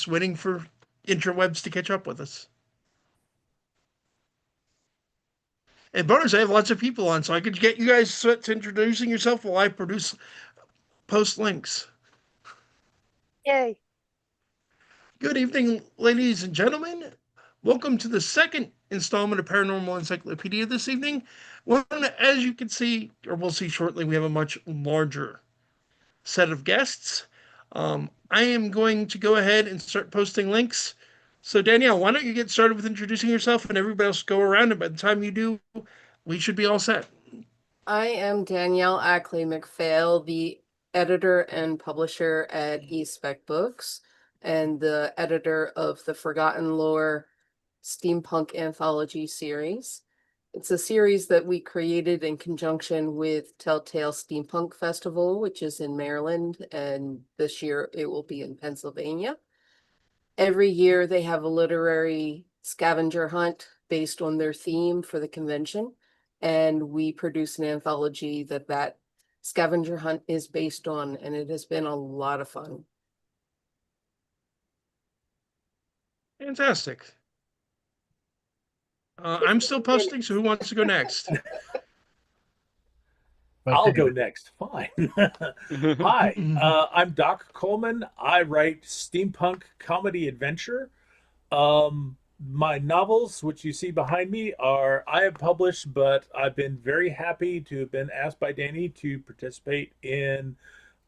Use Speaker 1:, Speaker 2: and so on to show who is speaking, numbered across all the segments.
Speaker 1: just waiting for interwebs to catch up with us. And bonus, I have lots of people on, so I could get you guys to introducing yourself while I post links.
Speaker 2: Yay.
Speaker 1: Good evening, ladies and gentlemen. Welcome to the second installment of Paranormal Encyclopedia this evening. One, as you can see, or we'll see shortly, we have a much larger set of guests. I am going to go ahead and start posting links. So, Danielle, why don't you get started with introducing yourself and everybody else go around, and by the time you do, we should be all set.
Speaker 3: I am Danielle Ackley McPhail, the editor and publisher at eSpec Books and the editor of the Forgotten Lore Steampunk Anthology series. It's a series that we created in conjunction with Telltale Steampunk Festival, which is in Maryland, and this year it will be in Pennsylvania. Every year they have a literary scavenger hunt based on their theme for the convention, and we produce an anthology that scavenger hunt is based on, and it has been a lot of fun.
Speaker 1: Fantastic. I'm still posting, so who wants to go next?
Speaker 4: I'll go next. Fine. Hi, I'm Doc Coleman. I write steampunk comedy adventure. My novels, which you see behind me, I have published, but I've been very happy to have been asked by Danny to participate in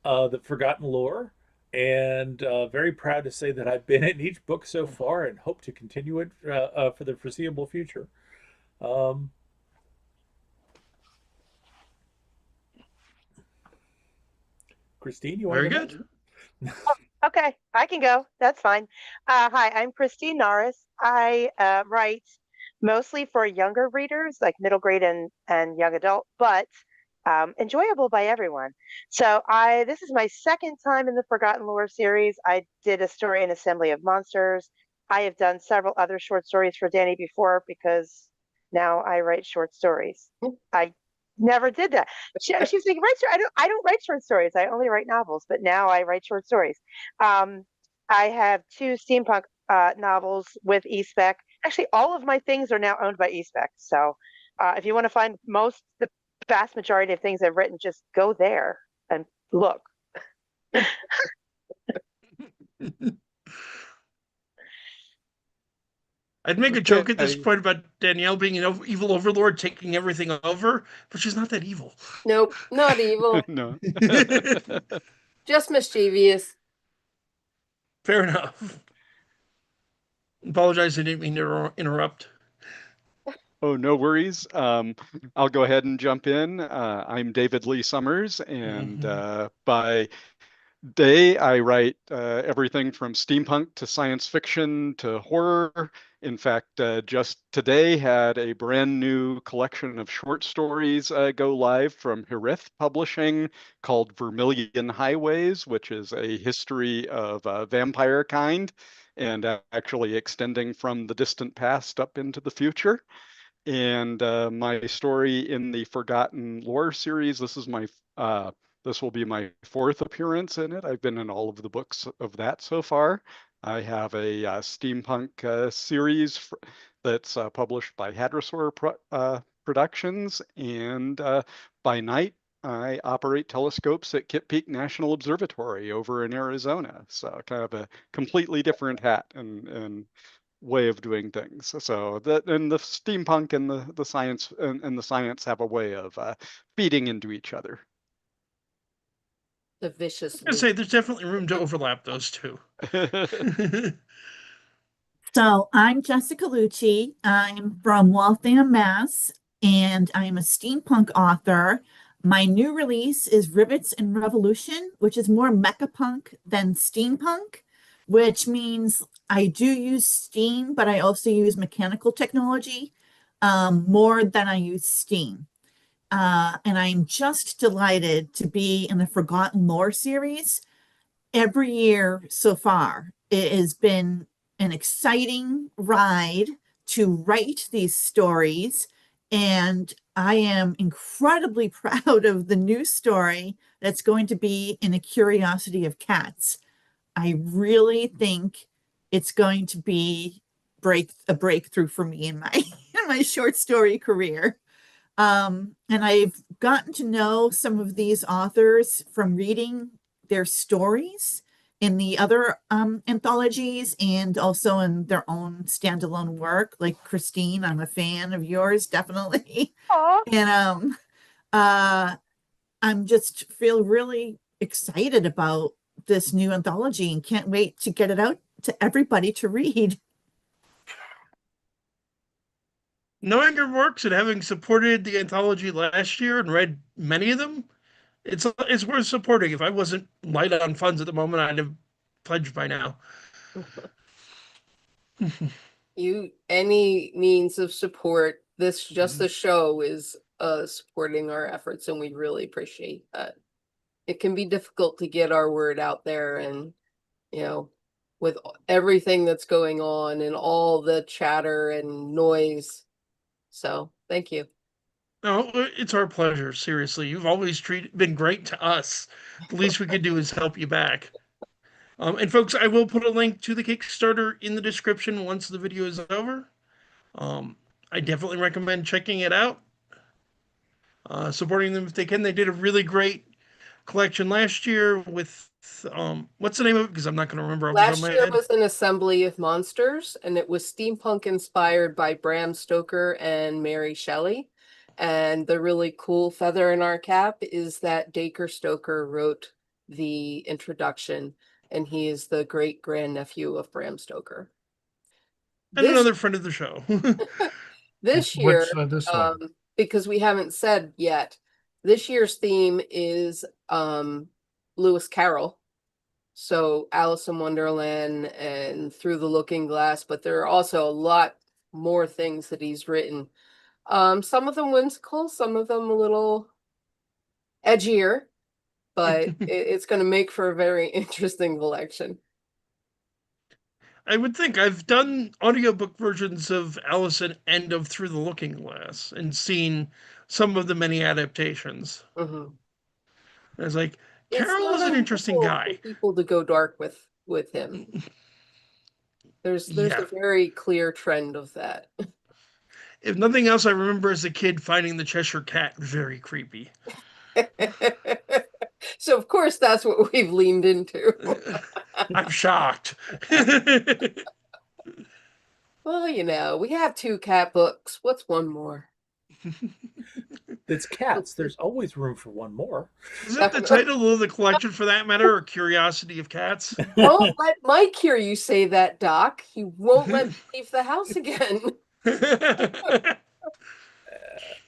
Speaker 4: the Forgotten Lore, and very proud to say that I've been in each book so far and hope to continue it for the foreseeable future. Christine, you want
Speaker 1: Very
Speaker 4: to
Speaker 1: good.
Speaker 2: Okay, I can go. That's fine. Hi, I'm Christine Norris. I write mostly for younger readers, like middle grade and young adult, but enjoyable by everyone. So this is my second time in the Forgotten Lore series. I did a story in Assembly of Monsters. I have done several other short stories for Danny before because now I write short stories. I never did that. She's like, I don't write short stories. I only write novels, but now I write short stories. I have two steampunk novels with eSpec. Actually, all of my things are now owned by eSpec. So if you want to find the vast majority of things I've written, just go there and look.
Speaker 1: I'd make a joke at this point about Danielle being an evil overlord taking everything over, but she's not that evil.
Speaker 3: Nope, not evil.
Speaker 5: No.
Speaker 3: Just mischievous.
Speaker 1: Fair enough. Apologize, I didn't mean to interrupt.
Speaker 5: Oh, no worries. I'll go ahead and jump in. I'm David Lee Summers, and by day I write everything from steampunk to science fiction to horror. In fact, just today had a brand new collection of short stories go live from Hirith Publishing called Vermilion Highways, which is a history of vampire kind and actually extending from the distant past up into the future. And my story in the Forgotten Lore series, this will be my fourth appearance in it. I've been in all of the books of that so far. I have a steampunk series that's published by Hadrosaur Productions, and by night I operate telescopes at Kitt Peak National Observatory over in Arizona. So kind of a completely different hat and way of doing things. So that, and the steampunk and the science and the science have a way of feeding into each other.
Speaker 3: The vicious.
Speaker 1: I was gonna say there's definitely room to overlap those two.
Speaker 6: So I'm Jessica Lucci. I'm from Waltham, Mass, and I'm a steampunk author. My new release is Rivets and Revolution, which is more mechapunk than steampunk, which means I do use steam, but I also use mechanical technology more than I use steam. And I'm just delighted to be in the Forgotten Lore series. Every year so far, it has been an exciting ride to write these stories, and I am incredibly proud of the new story that's going to be in A Curiosity of Cats. I really think it's going to be a breakthrough for me in my in my short story career. And I've gotten to know some of these authors from reading their stories in the other anthologies and also in their own standalone work. Like Christine, I'm a fan of yours, definitely.
Speaker 2: Aw.
Speaker 6: And I'm just feel really excited about this new anthology and can't wait to get it out to everybody to read.
Speaker 1: Knowing your works and having supported the anthology last year and read many of them, it's worth supporting. If I wasn't light on funds at the moment, I'd have pledged by now.
Speaker 3: Any means of support, just the show is supporting our efforts, and we really appreciate that. It can be difficult to get our word out there, and with everything that's going on and all the chatter and noise. So thank you.
Speaker 1: No, it's our pleasure. Seriously, you've always been great to us. The least we could do is help you back. And folks, I will put a link to the Kickstarter in the description once the video is over. I definitely recommend checking it out. Supporting them if they can. They did a really great collection last year with what's the name of it? Because I'm not going to remember off the top of
Speaker 3: Last
Speaker 1: my
Speaker 3: year
Speaker 1: head.
Speaker 3: was an assembly of monsters, and it was steampunk inspired by Bram Stoker and Mary Shelley. And the really cool feather in our cap is that Dacre Stoker wrote the introduction, and he is the great grandnephew of Bram Stoker.
Speaker 1: And another friend of the show.
Speaker 3: This year,
Speaker 7: this one?
Speaker 3: because we haven't said yet, this year's theme is Lewis Carroll. So Alice in Wonderland and Through the Looking Glass, but there are also a lot more things that he's written. Some of them whimsical, some of them a little edgier, but it's going to make for a very interesting collection.
Speaker 1: I would think I've done audiobook versions of Allison and of Through the Looking Glass and seen some of the many adaptations.
Speaker 3: Mm-hmm.
Speaker 1: I was like,
Speaker 3: It's
Speaker 1: Carroll is
Speaker 3: not
Speaker 1: an interesting
Speaker 3: unusual
Speaker 1: guy.
Speaker 3: for people to go dark with him. There's
Speaker 1: Yeah.
Speaker 3: a very clear trend of that.
Speaker 1: If nothing else, I remember as a kid finding the Cheshire Cat very creepy.
Speaker 3: So of course that's what we've leaned into.
Speaker 1: I'm shocked.
Speaker 3: Well, we have 2 cat books. What's one more?
Speaker 4: It's cats. There's always room for one more.
Speaker 1: Is it the title of the collection for that matter, or Curiosity of Cats?
Speaker 3: Don't let Mike hear you say that, Doc. He won't let me leave the house again.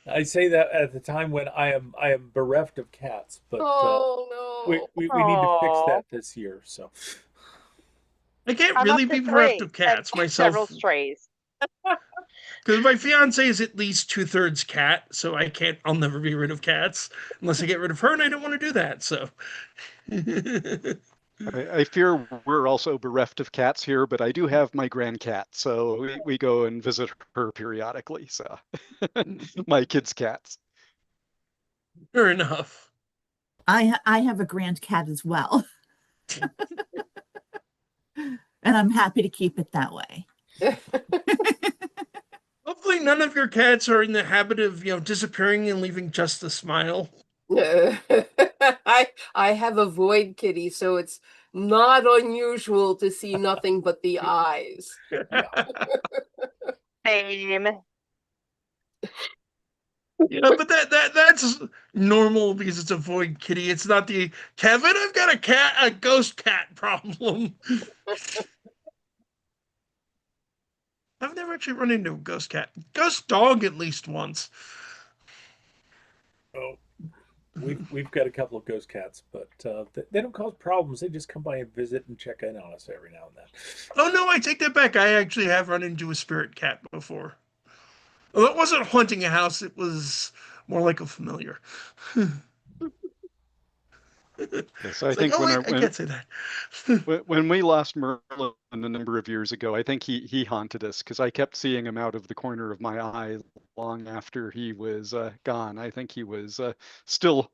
Speaker 4: I say that at the time when I am bereft of cats, but
Speaker 3: Oh no.
Speaker 4: we need to fix that this year. So
Speaker 1: I can't
Speaker 2: I'm
Speaker 1: really
Speaker 2: up to
Speaker 1: be bereft
Speaker 2: 3
Speaker 1: of cats
Speaker 2: and
Speaker 1: myself.
Speaker 2: Several strays.
Speaker 1: Because my fiance is at least 2/3 cat, so I'll never be rid of cats unless I get rid of her, and I don't want to do that, so.
Speaker 5: I fear we're also bereft of cats here, but I do have my grandcat, so we go and visit her periodically. So my kids' cats.
Speaker 1: Fair enough.
Speaker 6: I have a grand cat as well. And I'm happy to keep it that way.
Speaker 1: Hopefully none of your cats are in the habit of, disappearing and leaving just a smile.
Speaker 3: I have a void kitty, so it's not unusual to see nothing but the eyes.
Speaker 2: Same.
Speaker 1: But that's normal because it's a void kitty. It's not the Kevin, I've got a ghost cat problem. I've never actually run into a ghost cat. Ghost dog at least once.
Speaker 4: oh, we've got a couple of ghost cats, but they don't cause problems. They just come by and visit and check in on us every now and then.
Speaker 1: Oh no, I take that back. I actually have run into a spirit cat before. Well, it wasn't haunting a house. It was more like a familiar.
Speaker 5: Yes, I
Speaker 1: It's
Speaker 5: think
Speaker 1: like, I can't say that.
Speaker 5: when we lost Merlin a number of years ago, I think he haunted us because I kept seeing him out of the corner of my eye long after he was gone. I think he was still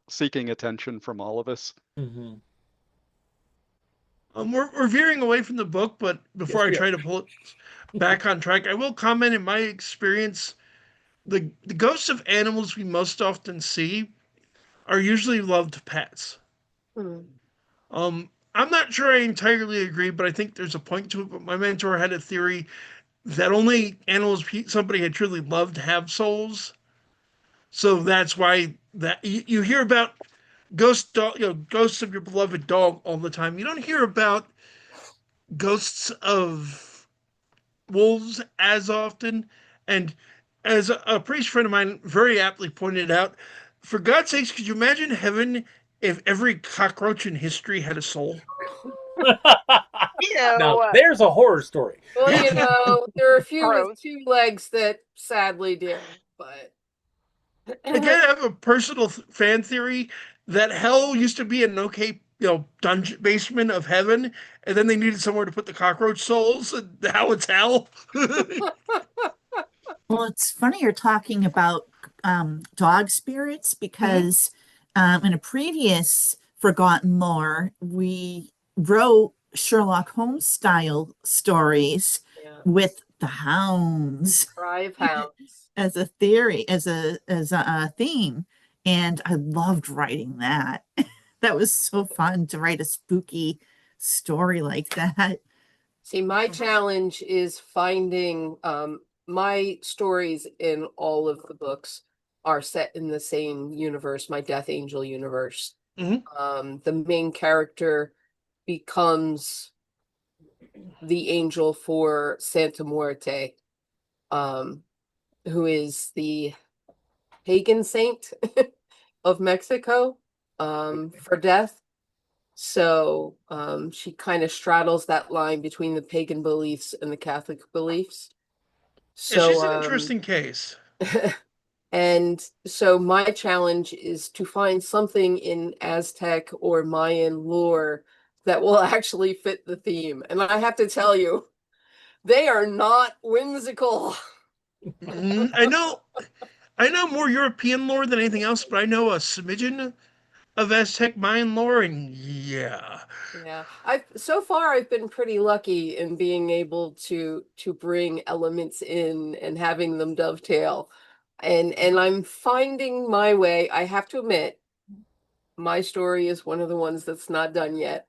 Speaker 5: seeking attention from all of us.
Speaker 4: Mm-hmm.
Speaker 1: We're veering away from the book, but before
Speaker 4: Yes,
Speaker 1: I
Speaker 4: we
Speaker 1: try
Speaker 4: are.
Speaker 1: to pull it back on track, I will comment in my experience, the ghosts of animals we most often see are usually loved pets.
Speaker 3: Hmm.
Speaker 1: I'm not sure I entirely agree, but I think there's a point to it. But my mentor had a theory that only animals somebody had truly loved have souls. So that's why that you hear about ghosts of your beloved dog all the time. You don't hear about ghosts of wolves as often. And as a priest friend of mine very aptly pointed out, for God's sakes, could you imagine heaven if every cockroach in history had a soul?
Speaker 4: Now,
Speaker 2: Ew,
Speaker 4: there's a horror story.
Speaker 3: Well, you know, there are a few with
Speaker 2: gross.
Speaker 3: 2 legs that sadly do, but
Speaker 1: Again, I have a personal fan theory that hell used to be an okay, dungeon basement of heaven, and then they needed somewhere to put the cockroach souls, and now it's hell.
Speaker 6: Well, it's funny you're talking about dog spirits because in a previous Forgotten Lore, we wrote Sherlock Holmes style stories
Speaker 3: yeah,
Speaker 6: with the hounds
Speaker 3: drive hounds.
Speaker 6: as a theory, as a theme, and I loved writing that. That was so fun to write a spooky story like that.
Speaker 3: See, my challenge is finding my stories in all of the books are set in the same universe, my Death Angel universe.
Speaker 1: Mhm.
Speaker 3: The main character becomes the angel for Santa Muerte, who is the pagan saint of Mexico, for death. So she kind of straddles that line between the pagan beliefs and the Catholic beliefs.
Speaker 1: Yeah, she's an
Speaker 3: So
Speaker 1: interesting case.
Speaker 3: and so my challenge is to find something in Aztec or Mayan lore that will actually fit the theme. And I have to tell you, they are not whimsical.
Speaker 1: I know more European lore than anything else, but I know a smidgen of Aztec Mayan lore, and yeah.
Speaker 3: Yeah, I've been pretty lucky in being able to bring elements in and having them dovetail. And I'm finding my way. I have to admit, my story is one of the ones that's not done yet.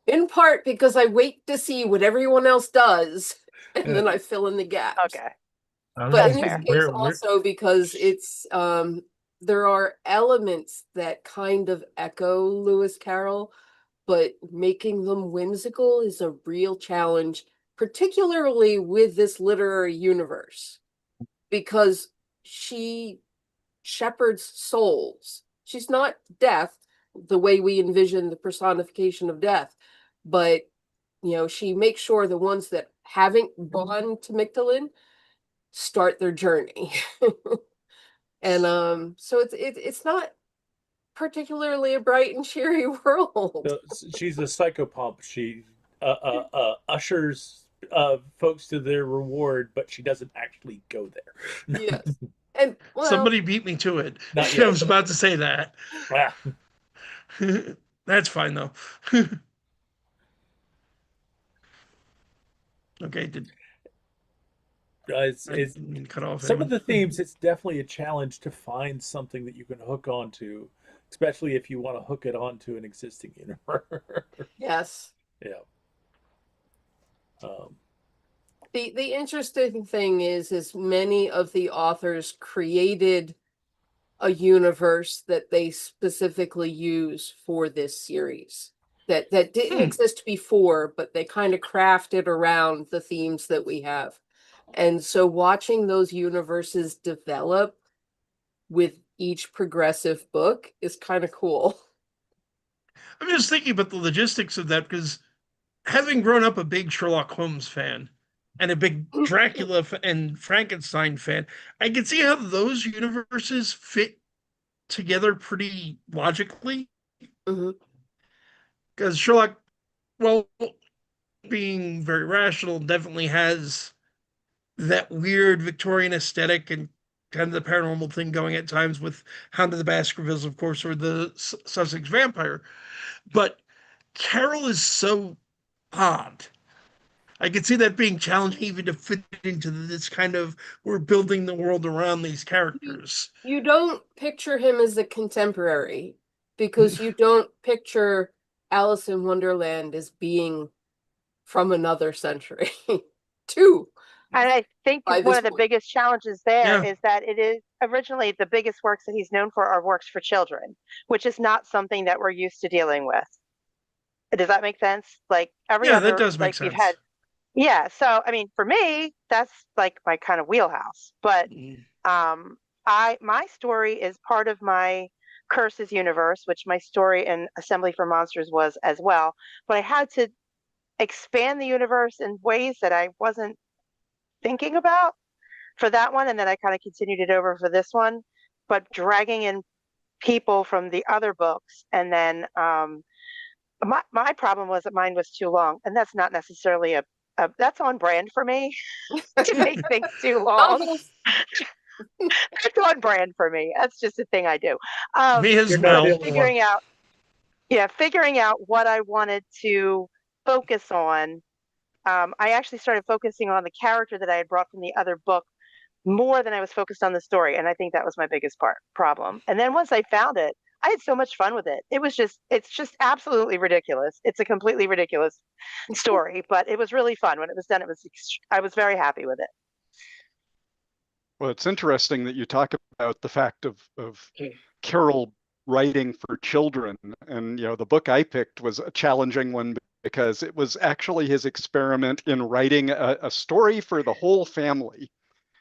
Speaker 3: In part because I wait to see what everyone else does, and then I fill in the gaps.
Speaker 2: Okay.
Speaker 4: I was
Speaker 3: But
Speaker 2: That's
Speaker 3: in
Speaker 4: gonna
Speaker 3: this
Speaker 2: fair.
Speaker 4: say,
Speaker 3: case
Speaker 4: where
Speaker 3: also because it's there are elements that kind of echo Lewis Carroll, but making them whimsical is a real challenge, particularly with this literary universe, because she shepherds souls. She's not death the way we envision the personification of death, but she makes sure the ones that haven't gone to Mictlan start their journey. And so it's not particularly a bright and cheery world.
Speaker 4: she's a psychopomp. She ushers folks to their reward, but she doesn't actually go there.
Speaker 3: Yes. And well,
Speaker 1: Somebody beat me to it.
Speaker 4: Not
Speaker 1: I
Speaker 4: yet.
Speaker 1: was about to say that.
Speaker 4: Ah,
Speaker 1: That's fine though. Okay,
Speaker 4: it's,
Speaker 1: I
Speaker 4: it's
Speaker 1: didn't mean to cut off
Speaker 4: some of
Speaker 1: anyone.
Speaker 4: the themes. It's definitely a challenge to find something that you can hook onto, especially if you want to hook it onto an existing universe.
Speaker 3: yes.
Speaker 4: Yeah. Um,
Speaker 3: The interesting thing is many of the authors created a universe that they specifically use for this series that didn't exist before, but they kind of crafted around the themes that we have. And so watching those universes develop with each progressive book is kind of cool.
Speaker 1: I'm just thinking about the logistics of that because having grown up a big Sherlock Holmes fan and a big Dracula and Frankenstein fan, I can see how those universes fit together pretty logically.
Speaker 3: Mhm.
Speaker 1: Because Sherlock, well, being very rational, definitely has that weird Victorian aesthetic and kind of the paranormal thing going at times with Hound of the Baskervilles, of course, or the Sussex Vampire. But Carol is so odd. I could see that being challenging even to fit into this kind of we're building the world around these characters.
Speaker 3: You don't picture him as a contemporary because you don't picture Alice in Wonderland as being from another century. Two.
Speaker 2: And I think
Speaker 3: By
Speaker 2: one
Speaker 3: this
Speaker 2: of the
Speaker 3: point.
Speaker 2: biggest challenges there
Speaker 1: Yeah.
Speaker 2: is that it is originally the biggest works that he's known for are works for children, which is not something that we're used to dealing with. Does that make sense? Like every
Speaker 1: Yeah, that
Speaker 2: other,
Speaker 1: does make
Speaker 2: like we've
Speaker 1: sense.
Speaker 2: had, yeah. So I mean, for me, that's like my kind of wheelhouse. But
Speaker 1: Mm.
Speaker 2: my story is part of my Curses universe, which my story in Assembly for Monsters was as well. But I had to expand the universe in ways that I wasn't thinking about for that one, and then I kind of continued it over for this one, but dragging in people from the other books, and then my problem was that mine was too long, and that's not necessarily a that's on brand for me to make things too long.
Speaker 3: Novels.
Speaker 2: It's on brand for me. That's just a thing I do.
Speaker 1: Me as
Speaker 4: You're
Speaker 1: well.
Speaker 4: not the only one.
Speaker 2: Figuring out what I wanted to focus on. I actually started focusing on the character that I had brought from the other book more than I was focused on the story. And I think that was my biggest problem. And then once I found it, I had so much fun with it. It's just absolutely ridiculous. It's a completely ridiculous story, but it was really fun when it was done. I was very happy with it.
Speaker 5: Well, it's interesting that you talk about the fact of Carol writing for children. And, the book I picked was a challenging one because it was actually his experiment in writing a story for the whole family.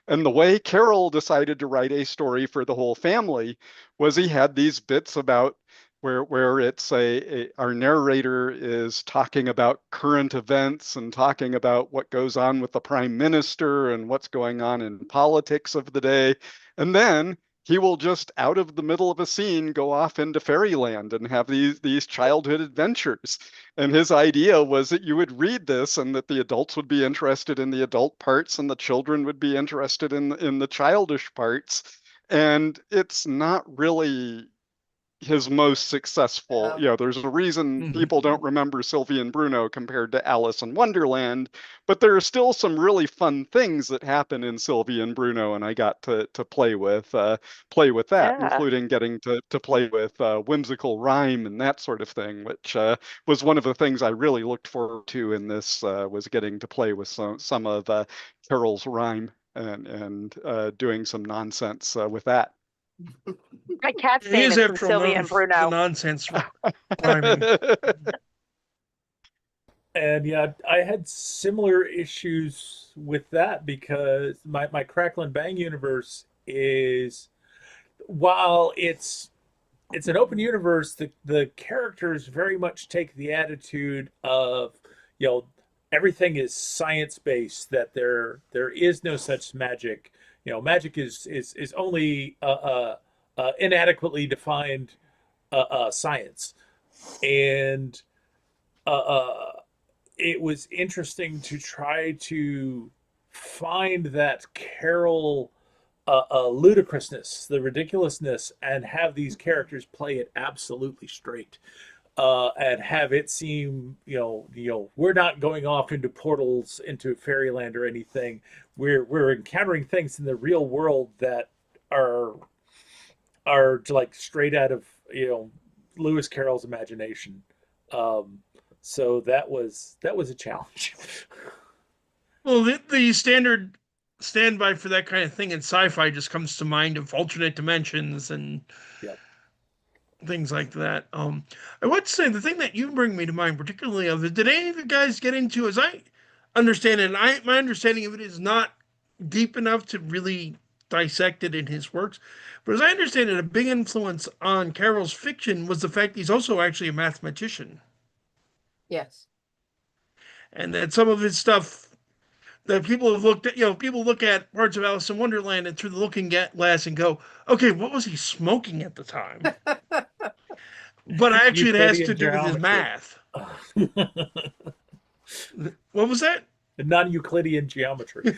Speaker 5: And the way Carol decided to write a story for the whole family was he had these bits about where it's our narrator is talking about current events and talking about what goes on with the prime minister and what's going on in politics of the day. And then he will just out of the middle of a scene go off into fairyland and have these childhood adventures. And his idea was that you would read this and that the adults would be interested in the adult parts and the children would be interested in the childish parts. And it's not really his most successful. There's a reason people don't remember Sylvie and Bruno compared to Alice in Wonderland, but there are still some really fun things that happen in Sylvie and Bruno, and I got to play with that,
Speaker 2: Yeah.
Speaker 5: including getting to play with whimsical rhyme and that sort of thing, which was one of the things I really looked forward to in this, was getting to play with some of Carol's rhyme and doing some nonsense with that.
Speaker 2: My cat's
Speaker 1: He
Speaker 2: name
Speaker 1: is
Speaker 2: is from
Speaker 1: after all
Speaker 2: Sylvia
Speaker 1: known
Speaker 2: and
Speaker 1: for the
Speaker 2: Bruno.
Speaker 1: nonsense rhyming.
Speaker 4: And yeah, I had similar issues with that because my Crackle and Bang universe is, while it's an open universe, the characters very much take the attitude of, everything is science based, that there is no such magic. Magic is only inadequately defined science, and it was interesting to try to find that Carol ludicrousness, the ridiculousness, and have these characters play it absolutely straight. And have it seem, we're not going off into portals into fairyland or anything. We're encountering things in the real world that are like straight out of Lewis Carroll's imagination. So that was a challenge.
Speaker 1: Well, the standard standby for that kind of thing in sci-fi just comes to mind of alternate dimensions and things like that. I would say the thing that you bring me to mind particularly of it, did any of you guys get into, as I understand it, my understanding of it is not deep enough to really dissect it in his works, but as I understand it, a big influence on Carroll's fiction was the fact he's also actually a mathematician.
Speaker 3: Yes.
Speaker 1: And that some of his stuff that people have looked at, people look at parts of Alice in Wonderland and through the looking glass and go, okay, what was he smoking at the time? But actually it has to do with his math. What was that?
Speaker 4: Non-Euclidean geometry.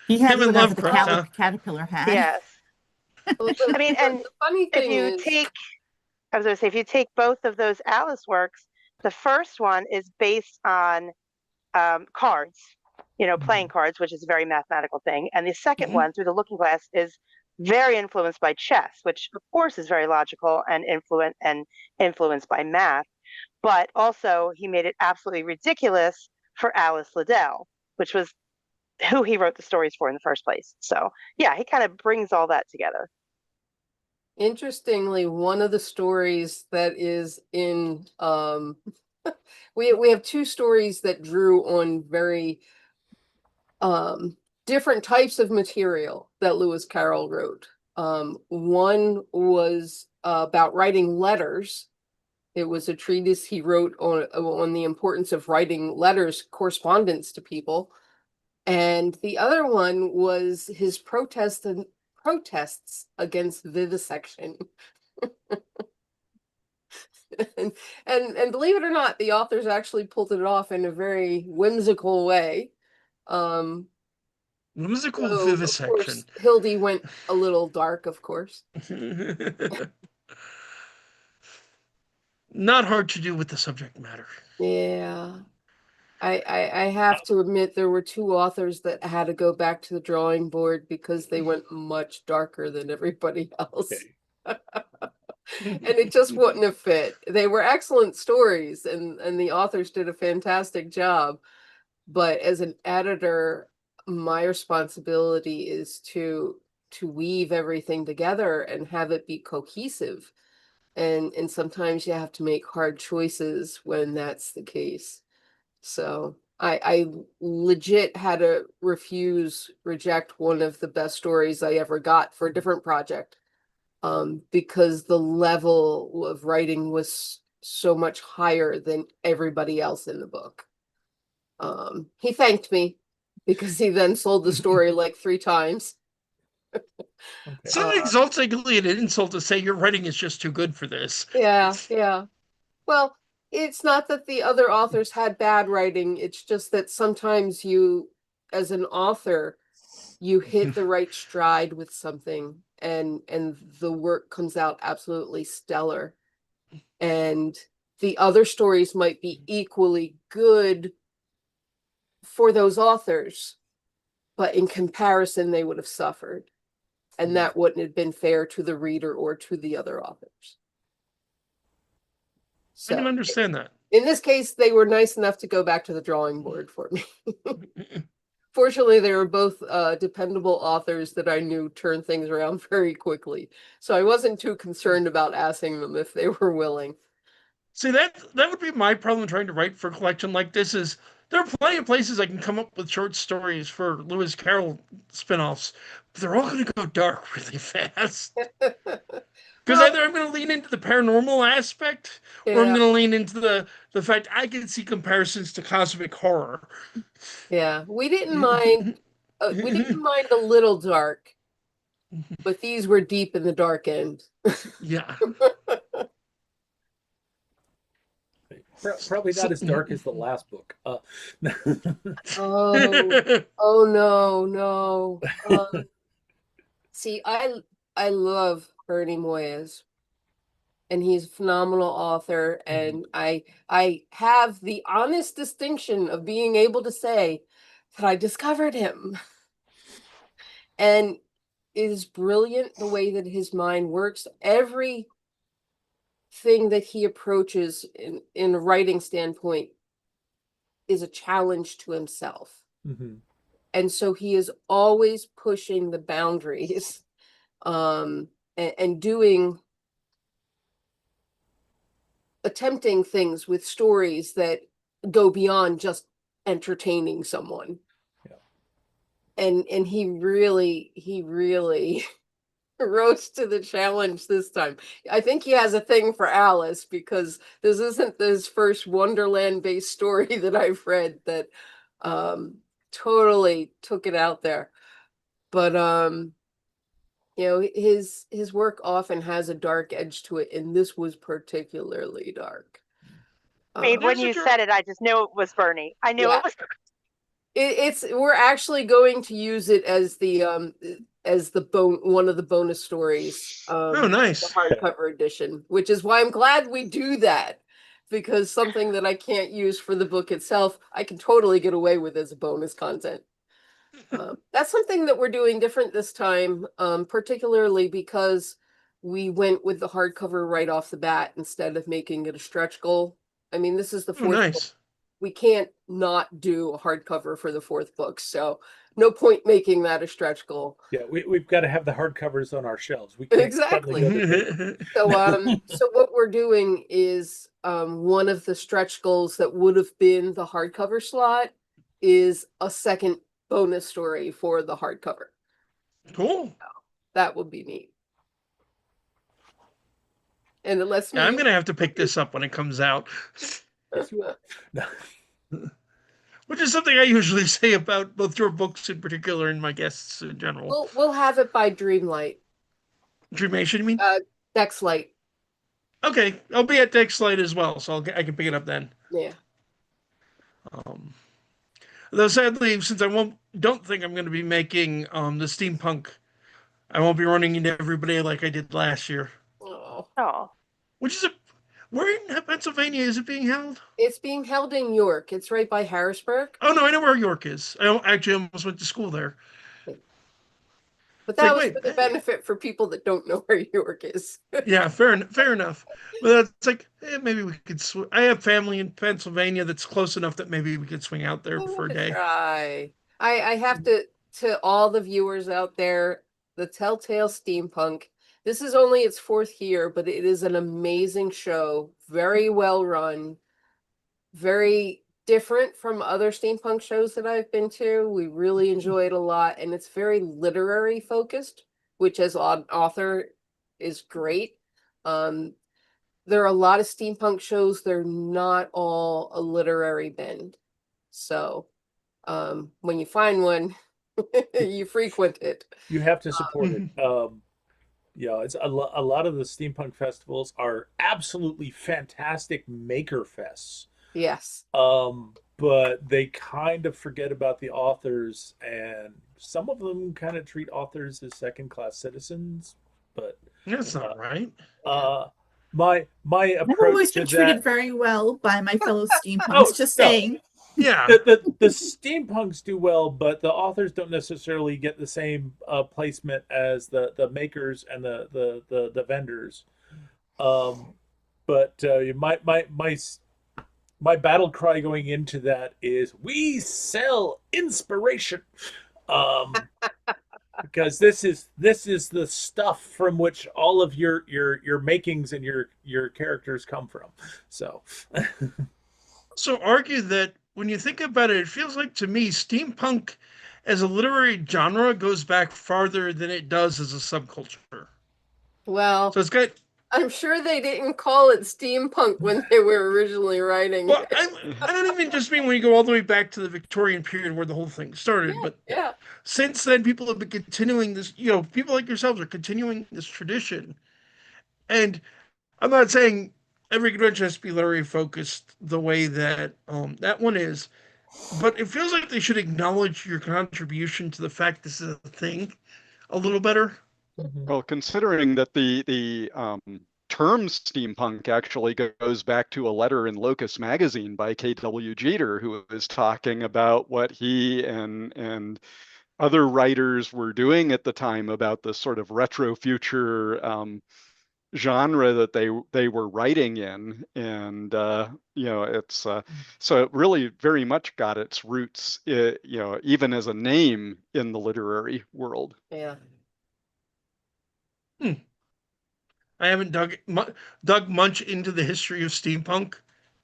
Speaker 6: He had
Speaker 1: Him and
Speaker 6: whatever the
Speaker 1: Lovecraft, huh?
Speaker 6: caterpillar had.
Speaker 2: Yes. I mean, and
Speaker 3: the funny
Speaker 2: if
Speaker 3: thing
Speaker 2: you
Speaker 3: is,
Speaker 2: take, I was going to say, if you take both of those Alice works, The first one is based on cards, playing cards, which is a very mathematical thing. And the second one, Through the Looking Glass, is very influenced by chess, which of course is very logical and influenced by math. But also he made it absolutely ridiculous for Alice Liddell, which was who he wrote the stories for in the first place. So yeah, he kind of brings all that together.
Speaker 3: Interestingly, one of the stories that is in we have two stories that drew on very different types of material that Lewis Carroll wrote. One was about writing letters. It was a treatise he wrote on the importance of writing letters, correspondence to people. And the other one was his protests against vivisection. and believe it or not, the authors actually pulled it off in a very whimsical way.
Speaker 1: Whimsical
Speaker 3: So,
Speaker 1: vivisection.
Speaker 3: of course, Hildy went a little dark, of course.
Speaker 1: Not hard to do with the subject matter.
Speaker 3: Yeah. I have to admit there were two authors that had to go back to the drawing board because they went much darker than everybody else.
Speaker 4: Okay.
Speaker 3: And it just wouldn't have fit. They were excellent stories and the authors did a fantastic job. But as an editor, my responsibility is to weave everything together and have it be cohesive. And sometimes you have to make hard choices when that's the case. So I legit had to reject one of the best stories I ever got for a different project, because the level of writing was so much higher than everybody else in the book. He thanked me because he then sold the story like 3 times.
Speaker 1: It's not exultingly an insult to say your writing is just too good for this.
Speaker 3: Yeah. Well, it's not that the other authors had bad writing. It's just that sometimes you, as an author, you hit the right stride with something and the work comes out absolutely stellar. And the other stories might be equally good for those authors, but in comparison, they would have suffered. And that wouldn't have been fair to the reader or to the other authors. So,
Speaker 1: I can understand that.
Speaker 3: In this case, they were nice enough to go back to the drawing board for me. Fortunately, they were both dependable authors that I knew turned things around very quickly. So I wasn't too concerned about asking them if they were willing.
Speaker 1: See, that would be my problem trying to write for a collection like this is there are plenty of places I can come up with short stories for Lewis Carroll spinoffs, but they're all going to go dark really fast. Because either I'm going to lean into the paranormal aspect, or I'm going to lean into the fact I can see comparisons to cosmic horror.
Speaker 3: Yeah, we didn't mind. We didn't mind a little dark, but these were deep in the dark end.
Speaker 1: Yeah.
Speaker 4: Probably not as dark as the last book.
Speaker 3: Oh no. See, I love Bernie Moyes, and he's a phenomenal author, and I have the honest distinction of being able to say that I discovered him. And it is brilliant the way that his mind works. Every thing that he approaches in a writing standpoint is a challenge to himself.
Speaker 4: Mm-hmm.
Speaker 3: And so he is always pushing the boundaries, and attempting things with stories that go beyond just entertaining someone. Yeah. And he really rose to the challenge this time. I think he has a thing for Alice, because this isn't his first Wonderland-based story that I've read that totally took it out there. But his work often has a dark edge to it, and this was particularly dark.
Speaker 2: When you said it, I just knew it was Bernie. I knew it was.
Speaker 3: We're actually going to use it as one of the bonus stories.
Speaker 1: Oh, nice.
Speaker 3: The hardcover edition, which is why I'm glad we do that, because something that I can't use for the book itself, I can totally get away with as a bonus content. That's something that we're doing different this time, particularly because we went with the hardcover right off the bat instead of making it a stretch goal. I mean, this is the
Speaker 1: Oh,
Speaker 3: fourth book.
Speaker 1: nice.
Speaker 3: We can't not do a hardcover for the fourth book, so no point making that a stretch goal.
Speaker 4: Yeah, we've got to have the hardcovers on our shelves. We can't suddenly go to
Speaker 3: So what we're doing is one of the stretch goals that would have been the hardcover slot is a second bonus story for the hardcover.
Speaker 1: Cool.
Speaker 3: That would be neat. And it lets me
Speaker 1: Yeah, I'm gonna have to pick this up when it comes out.
Speaker 4: Yes, you are. No.
Speaker 1: Which is something I usually say about both your books in particular and my guests in general.
Speaker 3: we'll have it by Dreamlight.
Speaker 1: Dreamation, you mean?
Speaker 3: Dexlight.
Speaker 1: Okay, I'll be at Dexlight as well, so I can pick it up then.
Speaker 3: Yeah.
Speaker 1: Though sadly, since don't think I'm going to be making the steampunk, I won't be running into everybody like I did last year.
Speaker 3: Oh.
Speaker 2: Oh,
Speaker 1: Which is where in Pennsylvania is it being held?
Speaker 3: It's being held in York. It's right by Harrisburg.
Speaker 1: Oh no, I know where York is. Actually almost went to school there.
Speaker 3: But
Speaker 1: It's like,
Speaker 3: that was
Speaker 1: wait,
Speaker 3: for the benefit for people that don't know where York is.
Speaker 1: Yeah, fair enough. But that's like maybe we could. I have family in Pennsylvania that's close enough that maybe we could swing out there for a day.
Speaker 3: Try. I have to all the viewers out there, the Telltale Steampunk. This is only its fourth year, but it is an amazing show. Very well run. Very different from other steampunk shows that I've been to. We really enjoy it a lot, and it's very literary focused, which as an author is great. There are a lot of steampunk shows. They're not all a literary bend. So when you find one, you frequent it.
Speaker 4: You have to support it. Yeah, it's a lot of the steampunk festivals are absolutely fantastic maker fests.
Speaker 3: Yes.
Speaker 4: But they kind of forget about the authors, and some of them kind of treat authors as second-class citizens. But
Speaker 1: That's not right.
Speaker 4: my
Speaker 6: I've
Speaker 4: approach
Speaker 6: always
Speaker 4: to
Speaker 6: been treated
Speaker 4: that,
Speaker 6: very well by my fellow
Speaker 4: Oh,
Speaker 6: steampunks, just
Speaker 4: no.
Speaker 6: saying.
Speaker 1: Yeah.
Speaker 4: the steampunks do well, but the authors don't necessarily get the same placement as the makers and the vendors. But my battle cry going into that is we sell inspiration, because this is the stuff from which all of your makings and your characters come from. So
Speaker 1: So argue that when you think about it, it feels like to me steampunk as a literary genre goes back farther than it does as a subculture.
Speaker 3: Well,
Speaker 1: So it's got.
Speaker 3: I'm sure they didn't call it steampunk when they were originally writing
Speaker 1: Well,
Speaker 3: it.
Speaker 1: I don't even just mean when you go all the way back to the Victorian period where the whole thing started, but
Speaker 3: Yeah.
Speaker 1: since then people have been continuing this. People like yourselves are continuing this tradition, and I'm not saying every convention has to be literary focused the way that that one is, but it feels like they should acknowledge your contribution to the fact this is a thing a little better.
Speaker 5: Well, considering that the term steampunk actually goes back to a letter in Locus magazine by K.W. Jeter, who was talking about what he and other writers were doing at the time about the sort of retro future genre that they were writing in, and it's so it really very much got its roots, even as a name in the literary world.
Speaker 3: Yeah.
Speaker 1: I haven't dug much into the history of steampunk.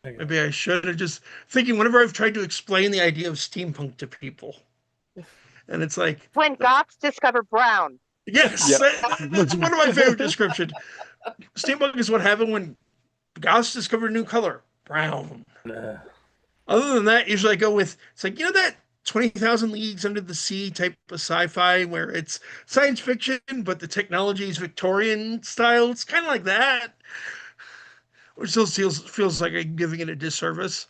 Speaker 1: Maybe I should have. Just thinking whenever I've tried to explain the idea of steampunk to people, and it's like
Speaker 2: when Goths discovered brown.
Speaker 1: yes,
Speaker 5: Yeah.
Speaker 1: that's one of my favorite descriptions. Steampunk is what happened when Goths discovered a new color, brown. Other than that, usually I go with it's like that 20,000 Leagues Under the Sea type of sci-fi where it's science fiction, but the technology is Victorian style. It's kind of like that, which still feels like I'm giving it a disservice.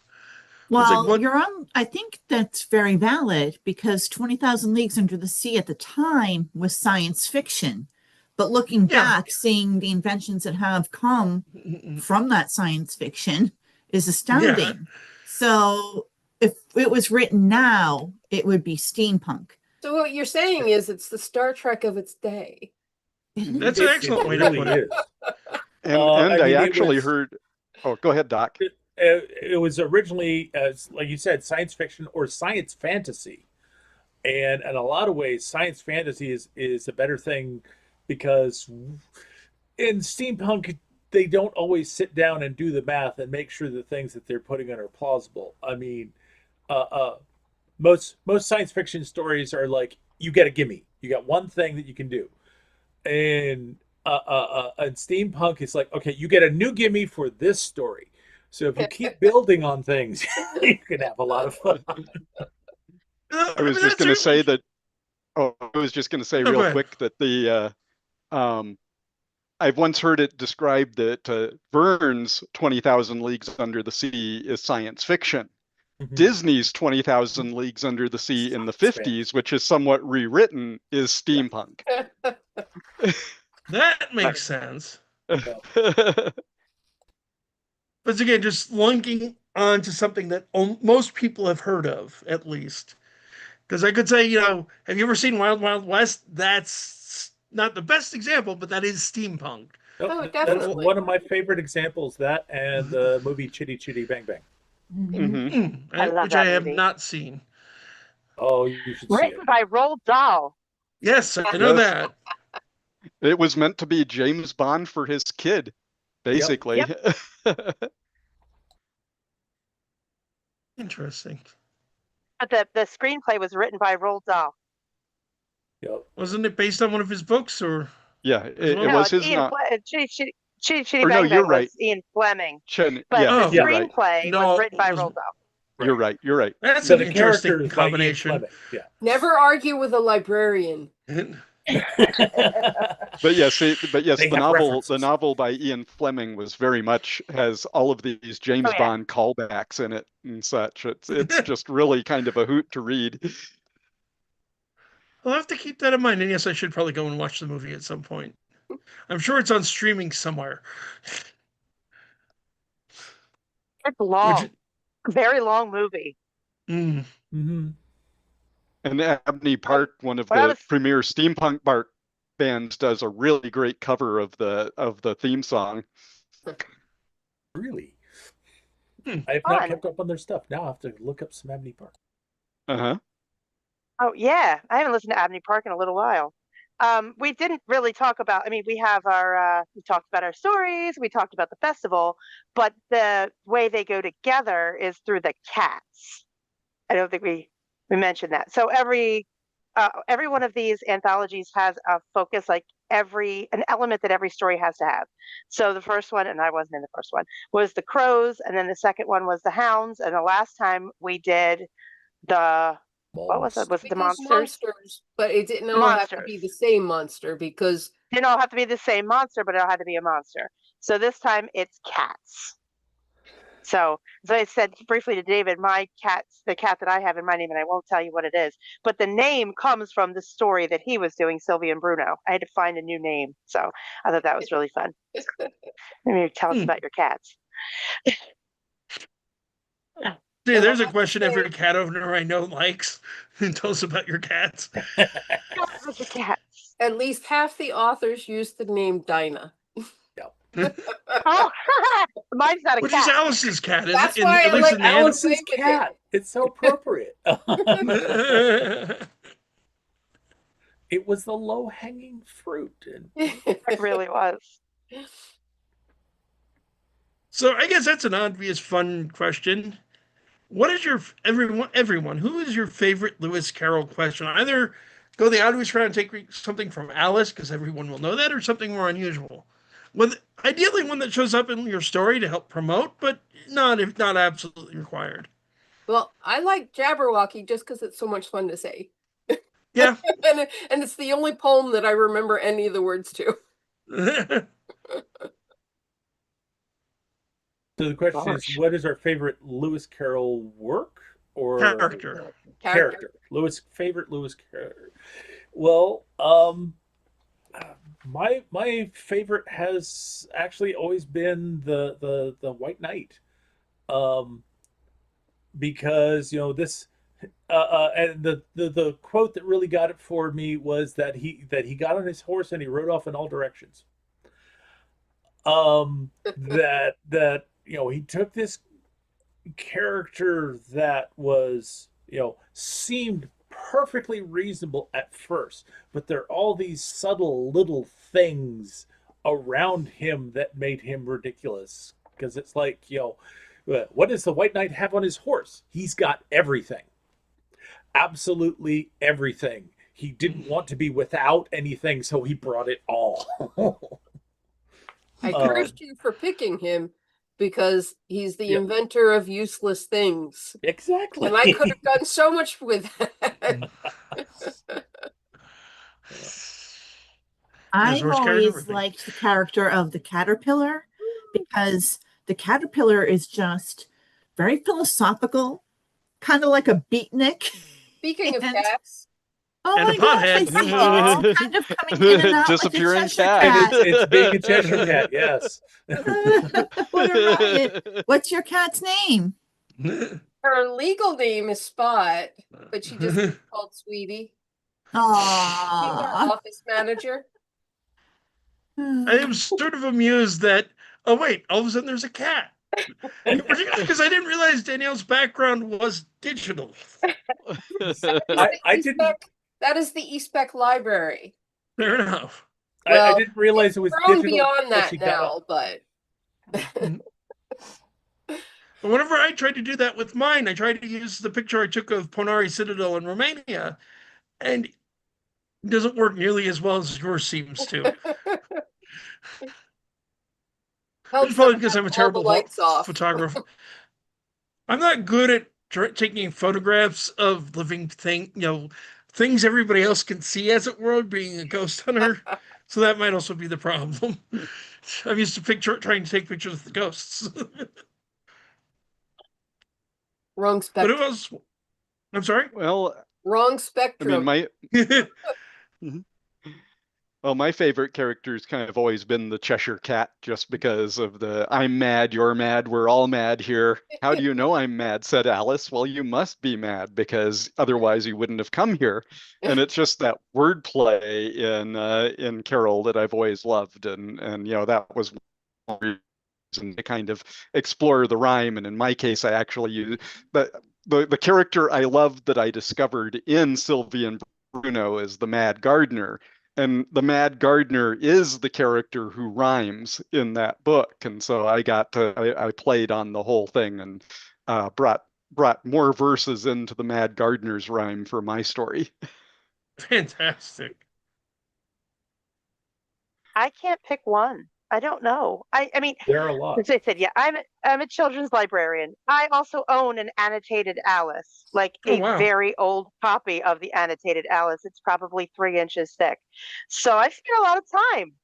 Speaker 6: Well, you're on. I think that's very valid because 20,000 Leagues Under the Sea at the time was science fiction. But looking back, seeing the inventions that have come from that science fiction, is astounding. So if it was written now, it would be steampunk.
Speaker 3: So what you're saying is it's the Star Trek of its day.
Speaker 1: That's an excellent way to put it.
Speaker 5: And
Speaker 4: I mean,
Speaker 5: I
Speaker 4: it
Speaker 5: actually
Speaker 4: was-
Speaker 5: heard. Oh, go ahead, Doc.
Speaker 4: It was originally, like you said, science fiction or science fantasy, and in a lot of ways, science fantasy is a better thing because in steampunk they don't always sit down and do the math and make sure the things that they're putting in are plausible. I mean, most science fiction stories are like you get a gimme, you got one thing that you can do, and steampunk is like, okay, you get a new gimme for this story. So if you keep building on things, you can have a lot of fun.
Speaker 5: I was just going to say that. Oh, I was just going to say
Speaker 1: No, go
Speaker 5: real
Speaker 1: ahead.
Speaker 5: quick that I've once heard it described that Verne's 20,000 Leagues Under the Sea is science fiction.
Speaker 4: Mhm.
Speaker 5: Disney's 20,000 Leagues Under the Sea in the 50s, which is somewhat rewritten, is steampunk.
Speaker 1: That makes sense. But again, just linking on to something that most people have heard of, at least. Because I could say, have you ever seen Wild Wild West? That's not the best example, but that is steampunk.
Speaker 3: Oh,
Speaker 4: That's
Speaker 3: definitely.
Speaker 4: one of my favorite examples. That and the movie Chitty Chitty Bang Bang.
Speaker 5: Mhm.
Speaker 2: I love
Speaker 1: which
Speaker 2: that
Speaker 1: I have
Speaker 2: movie.
Speaker 1: not seen.
Speaker 4: Oh, you should see it.
Speaker 2: Written by Roald Dahl.
Speaker 1: Yes, I know
Speaker 5: Yes.
Speaker 1: that.
Speaker 5: It was meant to be James Bond for his kid, basically.
Speaker 1: Interesting.
Speaker 2: But the screenplay was written by Roald Dahl.
Speaker 4: Yep.
Speaker 1: Wasn't it based on one of his books, or
Speaker 5: Yeah, it
Speaker 1: No,
Speaker 2: No,
Speaker 5: was
Speaker 2: it's
Speaker 5: his
Speaker 2: Ian
Speaker 5: not.
Speaker 2: Chitty Chitty
Speaker 5: Or no,
Speaker 2: Bang
Speaker 5: you're
Speaker 2: Bang
Speaker 5: right.
Speaker 2: was Ian Fleming.
Speaker 5: Yeah,
Speaker 2: But the
Speaker 1: Oh.
Speaker 5: you're right.
Speaker 2: screenplay
Speaker 1: No,
Speaker 2: was written by
Speaker 1: it was-
Speaker 2: Roald Dahl.
Speaker 5: You're right. You're right.
Speaker 1: that's
Speaker 4: So
Speaker 1: an
Speaker 4: the
Speaker 1: interesting
Speaker 4: character is by Ian
Speaker 1: combination.
Speaker 4: Fleming. Yeah.
Speaker 3: Never argue with a librarian.
Speaker 5: But yes,
Speaker 4: They
Speaker 5: the
Speaker 4: have
Speaker 5: novel
Speaker 4: references.
Speaker 5: by Ian Fleming was very much has all of these James
Speaker 2: yeah.
Speaker 5: Bond callbacks in it and such. It's just really kind of a hoot to read.
Speaker 1: I'll have to keep that in mind. And yes, I should probably go and watch the movie at some point. I'm sure it's on streaming somewhere.
Speaker 2: It's long.
Speaker 1: Which-
Speaker 2: Very long movie.
Speaker 1: Mm.
Speaker 4: hmm
Speaker 5: And Abney Park, one of
Speaker 2: When I
Speaker 5: the
Speaker 2: was-
Speaker 5: premier steampunk bands, does a really great cover of the theme song.
Speaker 4: Really?
Speaker 1: Hmm.
Speaker 4: I have not
Speaker 2: Fun.
Speaker 4: kept up on their stuff. Now I have to look up some Abney Park.
Speaker 5: Uh-huh.
Speaker 2: Oh yeah, I haven't listened to Abney Park in a little while. We didn't really talk about. I mean, we have our. We talked about our stories. We talked about the festival, but the way they go together is through the cats. I don't think we mentioned that. So every one of these anthologies has a focus, like an element that every story has to have. So the first one, and I wasn't in the first one, was the crows, and then the second one was the hounds, and the last time we did the what was it? Was it the
Speaker 3: Because
Speaker 2: monsters?
Speaker 3: but it didn't all have to be
Speaker 2: Monsters.
Speaker 3: the same monster because
Speaker 2: Didn't all have to be the same monster, but it all had to be a monster. So this time it's cats. So as I said briefly to David, the cat that I have in my name, and I won't tell you what it is, but the name comes from the story that he was doing, Sylvie and Bruno. I had to find a new name. So I thought that was really fun. Maybe tell us
Speaker 1: Hmm.
Speaker 2: about your cats.
Speaker 1: See, there's a question every cat owner I know likes. Tell us about your cats.
Speaker 2: Tell us about your cats.
Speaker 3: at least half the authors used the name Dinah.
Speaker 2: Oh, mine's not a
Speaker 1: Which is
Speaker 2: cat.
Speaker 1: Alice's cat.
Speaker 3: That's
Speaker 1: in,
Speaker 3: why
Speaker 1: at
Speaker 3: I
Speaker 1: least
Speaker 3: like
Speaker 1: in the
Speaker 3: Alice.
Speaker 4: Alice's
Speaker 3: with it.
Speaker 4: cat. It's so appropriate. It was the low-hanging fruit. And
Speaker 2: It really was.
Speaker 1: So I guess that's an obvious fun question. What is your everyone? Who is your favorite Lewis Carroll question? Either go the obvious route and take something from Alice because everyone will know that, or something more unusual. With ideally one that shows up in your story to help promote, but not if not absolutely required.
Speaker 3: Well, I like Jabberwocky just because it's so much fun to say.
Speaker 1: Yeah.
Speaker 3: and it's the only poem that I remember any of the words to.
Speaker 4: so the question
Speaker 2: Gosh.
Speaker 4: is, what is our favorite Lewis Carroll work or
Speaker 1: Character.
Speaker 4: character? Favorite Lewis character. Well, my favorite has actually always been the White Knight. um, because this and the quote that really got it for me was that he got on his horse and he rode off in all directions. That he took this character that was seemed perfectly reasonable at first, but there are all these subtle little things around him that made him ridiculous, because it's like, what does the White Knight have on his horse? He's got everything, absolutely everything. He didn't want to be without anything, so he brought it all.
Speaker 3: I cursed you for picking him because he's the
Speaker 4: Yeah.
Speaker 3: inventor of useless things.
Speaker 4: Exactly.
Speaker 3: And I could have done so much with that.
Speaker 6: I've
Speaker 1: horse carries
Speaker 6: always
Speaker 1: everything.
Speaker 6: liked the character of the caterpillar because the caterpillar is just very philosophical, kind of like a beatnik.
Speaker 3: Speaking of
Speaker 6: And-
Speaker 3: cats,
Speaker 6: Oh
Speaker 1: And
Speaker 6: my
Speaker 1: a
Speaker 6: gosh, I
Speaker 1: pothead.
Speaker 6: see you all kind of coming in and out
Speaker 5: Disappearing
Speaker 6: like a Cheshire
Speaker 5: cat.
Speaker 6: cat.
Speaker 4: It's being a Cheshire cat, yes.
Speaker 6: What a riot. What's your cat's name?
Speaker 3: her legal name is Spot, but she just gets called Sweetie. She's our
Speaker 6: Aww.
Speaker 3: office manager.
Speaker 1: I am sort of amused that, oh wait, all of a sudden there's a cat. Because I didn't realize Danielle's background was digital.
Speaker 4: I didn't.
Speaker 3: That is the Eastbeck Library.
Speaker 1: Fair enough.
Speaker 3: Well,
Speaker 4: I didn't realize it was
Speaker 3: Grown
Speaker 4: digital.
Speaker 3: beyond
Speaker 4: until
Speaker 3: that
Speaker 4: she got
Speaker 3: now,
Speaker 4: up.
Speaker 3: but
Speaker 1: Whenever I tried to do that with mine, I tried to use the picture I took of Ponari Citadel in Romania, and it doesn't work nearly as well as yours seems to. It's probably because I'm a terrible
Speaker 3: lights off.
Speaker 1: photographer. I'm not good at taking photographs of living things everybody else can see, as it were, being a ghost hunter. So that might also be the problem. I'm used to trying to take pictures of the ghosts.
Speaker 3: Wrong
Speaker 1: But
Speaker 3: spectrum.
Speaker 1: it was. I'm sorry.
Speaker 5: Well,
Speaker 3: Wrong
Speaker 5: I
Speaker 3: spectrum.
Speaker 5: mean, my favorite character's kind of always been the Cheshire Cat, just because of the "I'm mad, you're mad, we're all mad here. How do you know I'm mad?" said Alice. Well, you must be mad, because otherwise you wouldn't have come here. And it's just that wordplay in Carol that I've always loved, and that was one reason to kind of explore the rhyme. And in my case, I actually use the character I loved that I discovered in Sylvie and Bruno is the Mad Gardener. And the Mad Gardener is the character who rhymes in that book. And so I played on the whole thing and brought more verses into the Mad Gardener's rhyme for my story.
Speaker 1: Fantastic.
Speaker 2: I can't pick one. I don't know. I mean,
Speaker 4: There are a lot.
Speaker 2: as I said, yeah, I'm a children's librarian. I also own an annotated Alice, like
Speaker 1: Oh,
Speaker 2: a
Speaker 1: wow.
Speaker 2: very old copy of the annotated Alice. It's probably 3 inches thick. So I spent a lot of time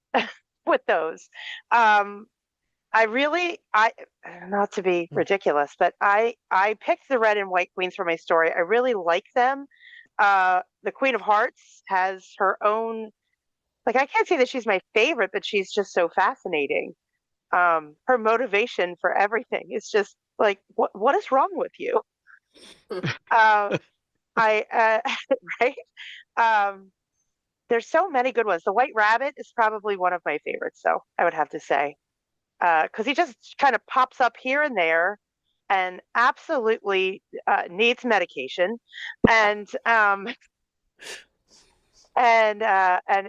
Speaker 2: with those. Not to be ridiculous, but I picked the red and white queens for my story. I really like them. The Queen of Hearts has her own, like, I can't say that she's my favorite, but she's just so fascinating. Her motivation for everything is just like, what is wrong with you? Right? There's so many good ones. The White Rabbit is probably one of my favorites, though, I would have to say, because he just kind of pops up here and there, and absolutely needs medication, and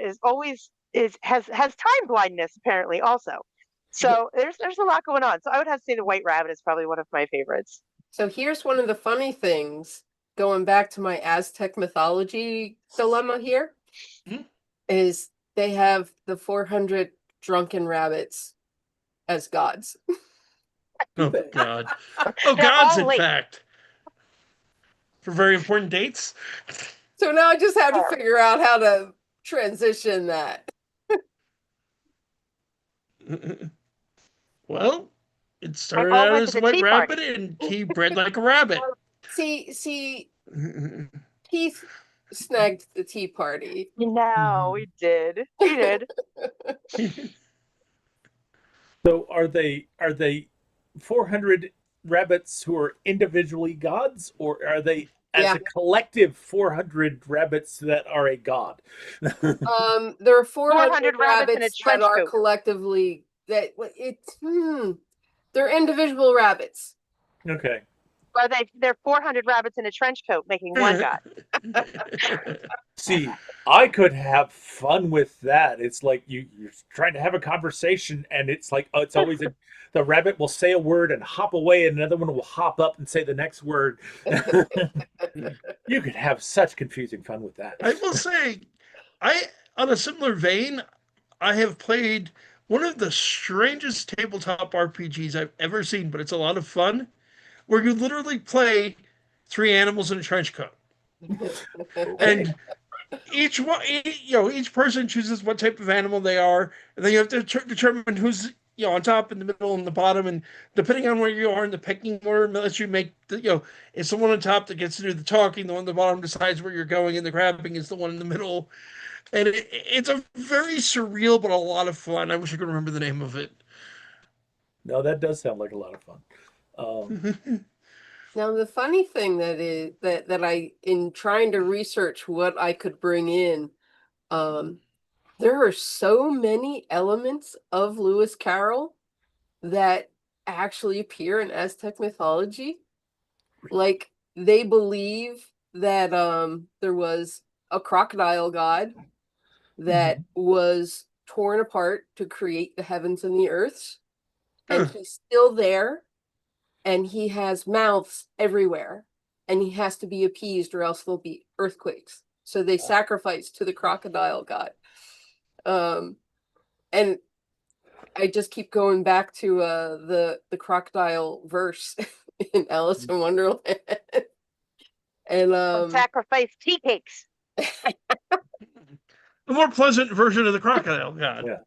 Speaker 2: is always has time blindness apparently also. So there's a lot going on. So I would have to say the White Rabbit is probably one of my favorites.
Speaker 3: So here's one of the funny things, going back to my Aztec mythology dilemma here,
Speaker 1: Mhm.
Speaker 3: is they have the 400 drunken rabbits as gods.
Speaker 1: Oh, God. Oh,
Speaker 2: They're
Speaker 1: gods,
Speaker 2: all
Speaker 1: in
Speaker 2: late.
Speaker 1: fact. For very important dates.
Speaker 3: So now I just have to figure out how to transition that.
Speaker 1: Well, it started
Speaker 2: all
Speaker 1: out
Speaker 2: went
Speaker 1: as
Speaker 2: to
Speaker 1: a
Speaker 2: the
Speaker 1: white
Speaker 2: tea
Speaker 1: rabbit,
Speaker 2: party.
Speaker 1: and he bred like a rabbit.
Speaker 3: See, Keith snagged the tea party.
Speaker 2: No, we did. We did.
Speaker 4: So are they 400 rabbits who are individually gods, or are they as
Speaker 3: Yeah.
Speaker 4: a collective 400 rabbits that are a god?
Speaker 3: There are 400
Speaker 2: 400 rabbits in a
Speaker 3: rabbits
Speaker 2: trench
Speaker 3: that are
Speaker 2: coat.
Speaker 3: collectively they're individual rabbits.
Speaker 4: Okay.
Speaker 2: Or they're 400 rabbits in a trench coat making one god.
Speaker 4: See, I could have fun with that. It's like you're trying to have a conversation, and it's like it's always the rabbit will say a word and hop away, and another one will hop up and say the next word. You could have such confusing fun with that.
Speaker 1: I will say, on a similar vein, I have played one of the strangest tabletop RPGs I've ever seen, but it's a lot of fun, where you literally play 3 animals in a trench coat. And each one, each person chooses what type of animal they are, and then you have to determine who's on top, in the middle, and the bottom, and depending on where you are in the pecking order, unless you make it's the one on top that gets to do the talking, the one on the bottom decides where you're going, and the grabbing is the one in the middle, and it's a very surreal but a lot of fun. I wish I could remember the name of it.
Speaker 4: No, that does sound like a lot of fun.
Speaker 3: Now, the funny thing that I, in trying to research what I could bring in, there are so many elements of Lewis Carroll that actually appear in Aztec mythology. Like, they believe that there was a crocodile god that was torn apart to create the heavens and the earths, and he's still there. And he has mouths everywhere, and he has to be appeased or else there'll be earthquakes. So they sacrifice to the crocodile god. And I just keep going back to the crocodile verse in Alice in Wonderland. And
Speaker 2: Sacrifice tea cakes.
Speaker 1: The more pleasant version of the crocodile god.
Speaker 4: Yeah.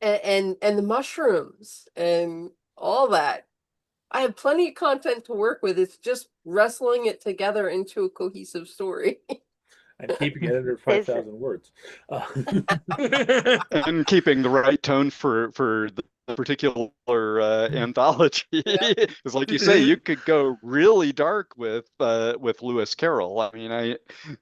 Speaker 3: and the mushrooms and all that. I have plenty of content to work with. It's just wrestling it together into a cohesive story.
Speaker 4: And keeping it under 5,000 words.
Speaker 5: And keeping the right tone for the particular anthology. Because like you say, you could go really dark with Lewis Carroll. I mean,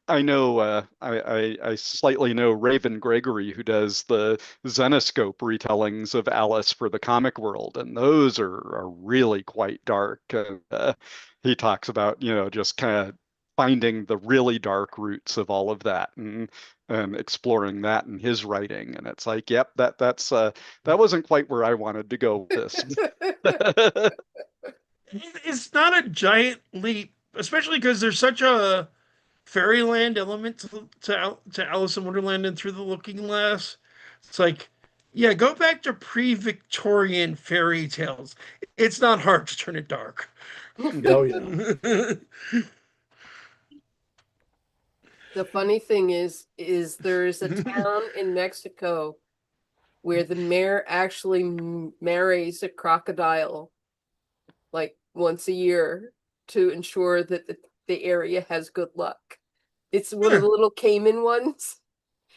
Speaker 5: I know I slightly know Raven Gregory, who does the Zenoscope retellings of Alice for the comic world, and those are really quite dark. He talks about just kind of finding the really dark roots of all of that and exploring that in his writing. And it's like, yep, that wasn't quite where I wanted to go with this.
Speaker 1: It's not a giant leap, especially because there's such a fairyland element to Alice in Wonderland and Through the Looking Glass. It's like, yeah, go back to pre-Victorian fairy tales. It's not hard to turn it dark.
Speaker 4: Oh, yeah.
Speaker 3: The funny thing is there's a town in Mexico where the mayor actually marries a crocodile like once a year to ensure that the area has good luck. It's one of the little Cayman ones.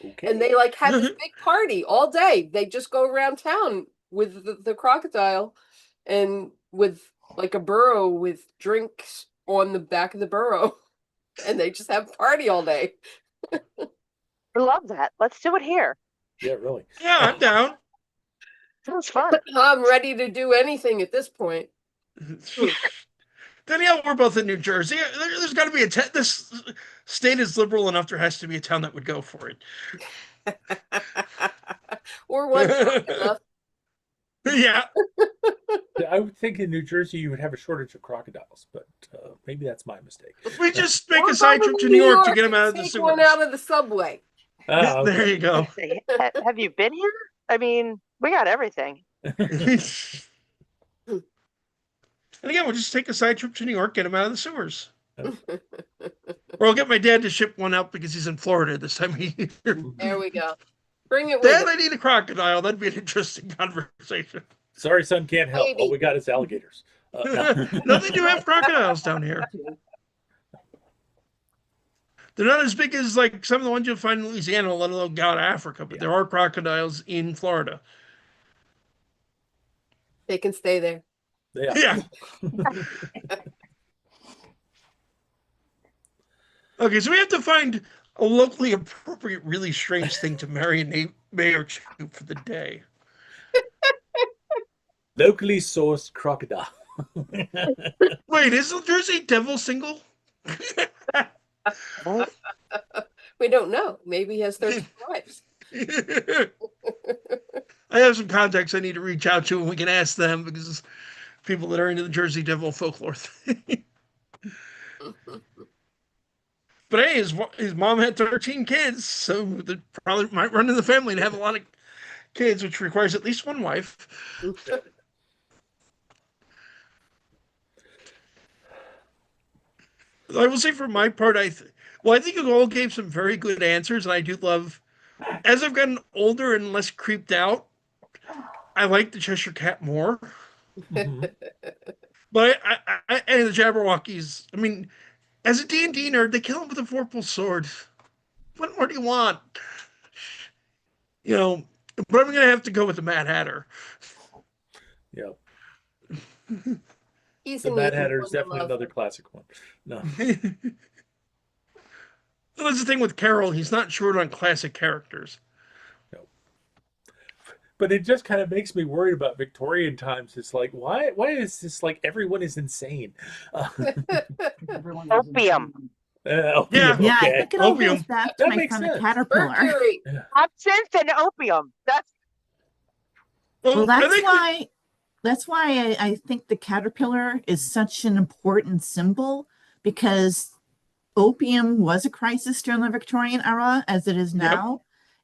Speaker 4: Okay.
Speaker 3: And they have this big party all day. They just go around town with the crocodile and with like a burro with drinks on the back of the burro. And they just have a party all day.
Speaker 2: I love that. Let's do it here.
Speaker 4: Yeah, really.
Speaker 1: Yeah, I'm down.
Speaker 2: Sounds fun.
Speaker 3: I'm ready to do anything at this point.
Speaker 1: Danielle, we're both in New Jersey. There's got to be this state is liberal enough. There has to be a town that would go for it.
Speaker 3: Or one enough.
Speaker 1: Yeah.
Speaker 4: I would think in New Jersey you would have a shortage of crocodiles, but maybe that's my mistake.
Speaker 1: We just make
Speaker 3: Or
Speaker 1: a side
Speaker 3: go
Speaker 1: trip to New York to get them
Speaker 3: and
Speaker 1: out of the
Speaker 3: take
Speaker 1: sewers.
Speaker 3: one out of the subway.
Speaker 4: Ah, okay.
Speaker 1: There you go.
Speaker 2: Let's see. Have you been here? I mean, we got everything.
Speaker 1: And again, we'll just take a side trip to New York, get them out of the sewers. Or I'll get my dad to ship one out because he's in Florida this time of year.
Speaker 3: There we go. Bring it with
Speaker 1: Dad,
Speaker 3: us.
Speaker 1: I need a crocodile. That'd be an interesting conversation.
Speaker 4: Sorry, son, can't help.
Speaker 3: Maybe.
Speaker 4: All we got is alligators.
Speaker 1: No, they do have crocodiles down here. They're not as big as like some of the ones you'll find in Louisiana, let alone go to Africa, but there are crocodiles in Florida.
Speaker 3: They can stay there.
Speaker 4: Yeah.
Speaker 1: Okay, so we have to find a locally appropriate, really strange thing to marry a mayor to for the day.
Speaker 4: Locally sourced crocodile.
Speaker 1: Wait, is the Jersey Devil single?
Speaker 3: We don't know. Maybe he has 13 wives.
Speaker 1: I have some contacts I need to reach out to, and we can ask them because people that are into the Jersey Devil folklore thing. But hey, his mom had 13 kids, so they probably might run in the family and have a lot of kids, which requires at least one wife. I will say for my part, I think you all gave some very good answers, and I do love. As I've gotten older and less creeped out, I like the Cheshire Cat more.
Speaker 4: Mhm.
Speaker 1: But and the Jabberwockies. I mean, as a D&D nerd, they kill him with a vorpal sword. What more do you want? You know, but I'm gonna have to go with the Mad Hatter.
Speaker 4: Yeah.
Speaker 3: He's
Speaker 4: The
Speaker 3: an
Speaker 4: Mad
Speaker 3: easy
Speaker 4: Hatter
Speaker 3: one
Speaker 4: is
Speaker 3: to
Speaker 4: definitely
Speaker 3: love.
Speaker 4: another classic one. No.
Speaker 1: So that's the thing with Carol. He's not short on classic characters.
Speaker 4: But it just kind of makes me worried about Victorian times. It's like, why is this like everyone is insane?
Speaker 2: Opium.
Speaker 1: Yeah.
Speaker 6: Yeah, I
Speaker 4: okay.
Speaker 6: think it all
Speaker 1: Opium.
Speaker 6: goes back to
Speaker 4: That
Speaker 6: my
Speaker 4: makes
Speaker 6: friend the
Speaker 4: sense.
Speaker 6: caterpillar.
Speaker 3: Mercury.
Speaker 2: Absinthe and opium. That's
Speaker 6: Well,
Speaker 1: I think
Speaker 6: that's why I think the caterpillar is such an important symbol, because opium was a crisis during the Victorian era, as it is
Speaker 1: Yep.
Speaker 6: now.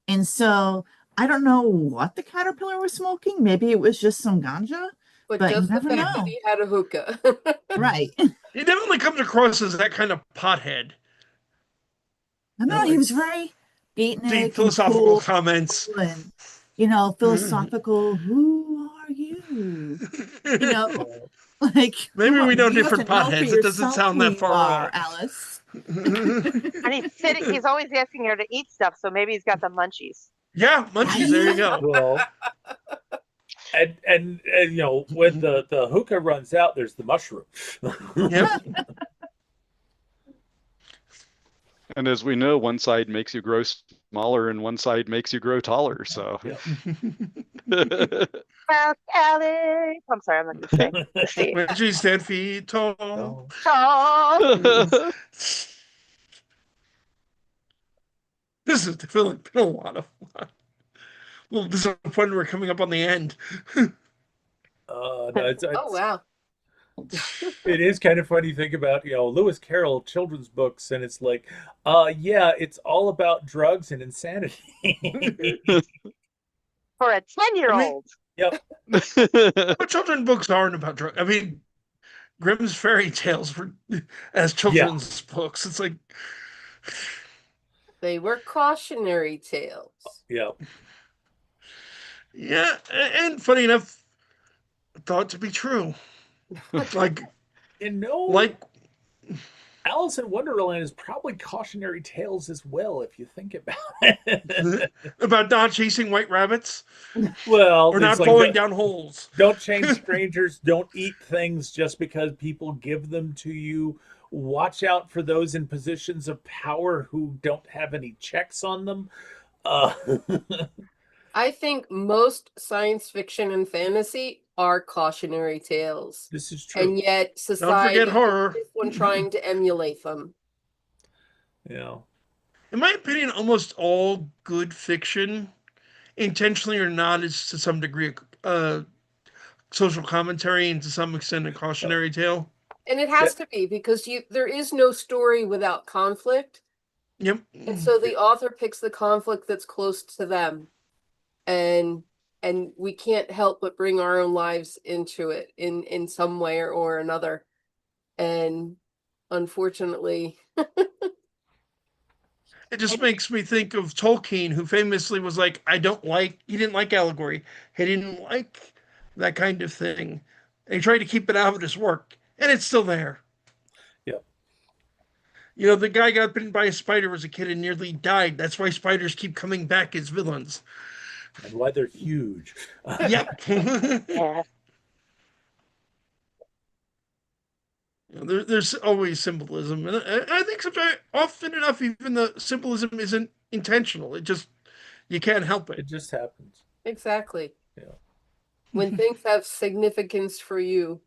Speaker 6: And so I don't know what the caterpillar was smoking. Maybe it was just some ganja.
Speaker 3: But
Speaker 6: But you
Speaker 3: just the
Speaker 6: never
Speaker 3: fact that
Speaker 6: know.
Speaker 3: he had a hookah.
Speaker 6: Right.
Speaker 1: he definitely comes across as that kind of pothead.
Speaker 6: I don't know, he
Speaker 1: Like,
Speaker 6: was very beatnik
Speaker 1: Deep
Speaker 6: and
Speaker 1: philosophical
Speaker 6: cool
Speaker 1: comments.
Speaker 6: and, philosophical. Who are you? Like,
Speaker 1: Maybe
Speaker 6: come
Speaker 1: we
Speaker 6: on,
Speaker 1: know
Speaker 6: you have
Speaker 1: different
Speaker 6: to know for
Speaker 1: potheads. It doesn't
Speaker 6: yourself
Speaker 1: sound
Speaker 6: who
Speaker 1: that
Speaker 6: you
Speaker 1: far
Speaker 6: are,
Speaker 1: off.
Speaker 6: Alice.
Speaker 2: and he's always asking her to eat stuff, so maybe he's got the munchies.
Speaker 1: Yeah, munchies. There you go.
Speaker 4: Well, and when the hookah runs out, there's the mushroom.
Speaker 1: Yep.
Speaker 5: And as we know, one side makes you grow smaller and one side makes you grow taller. So
Speaker 4: Yeah.
Speaker 2: Well, Alex. I'm sorry, I'm not going to say. See.
Speaker 1: When she's 10 feet tall.
Speaker 4: Oh.
Speaker 2: Oh,
Speaker 1: This is been a lot of fun. A little disappointed we're coming up on the end.
Speaker 4: No,
Speaker 3: Oh wow.
Speaker 4: it is kind of funny to think about, Lewis Carroll children's books, and it's like, yeah, it's all about drugs and insanity.
Speaker 2: for a 10-year-old.
Speaker 4: Yep.
Speaker 1: But children's books aren't about drugs. I mean, Grimm's fairy tales as children's books. It's like,
Speaker 3: They were cautionary tales.
Speaker 4: Yeah.
Speaker 1: yeah, and funny enough, thought to be true. Like, like
Speaker 4: Alice in Wonderland is probably cautionary tales as well, if you think about it.
Speaker 1: about not chasing white rabbits
Speaker 4: Well,
Speaker 1: or not
Speaker 4: it's like
Speaker 1: falling down holes.
Speaker 4: Don't change strangers. Don't eat things just because people give them to you. Watch out for those in positions of power who don't have any checks on them.
Speaker 3: I think most science fiction and fantasy are cautionary tales.
Speaker 4: This is true.
Speaker 3: And yet
Speaker 1: Don't
Speaker 3: society
Speaker 1: forget horror.
Speaker 3: is one trying to emulate them.
Speaker 4: Yeah.
Speaker 1: In my opinion, almost all good fiction, intentionally or not, is to some degree social commentary and to some extent a cautionary tale.
Speaker 3: And it has to be, because there is no story without conflict.
Speaker 1: Yep.
Speaker 3: And so the author picks the conflict that's close to them. And we can't help but bring our own lives into it in some way or another. And unfortunately,
Speaker 1: It just makes me think of Tolkien, who famously was like, he didn't like allegory. He didn't like that kind of thing. And he tried to keep it out of his work, and it's still there.
Speaker 4: Yep.
Speaker 1: The guy got bitten by a spider as a kid and nearly died. That's why spiders keep coming back as villains.
Speaker 4: And why they're huge.
Speaker 1: Yep.
Speaker 2: Yeah.
Speaker 1: There's always symbolism, and I think sometimes, often enough, even the symbolism isn't intentional. It just you can't help
Speaker 4: It
Speaker 1: it.
Speaker 4: just happens.
Speaker 3: Exactly.
Speaker 4: Yeah.
Speaker 3: When things have significance for you,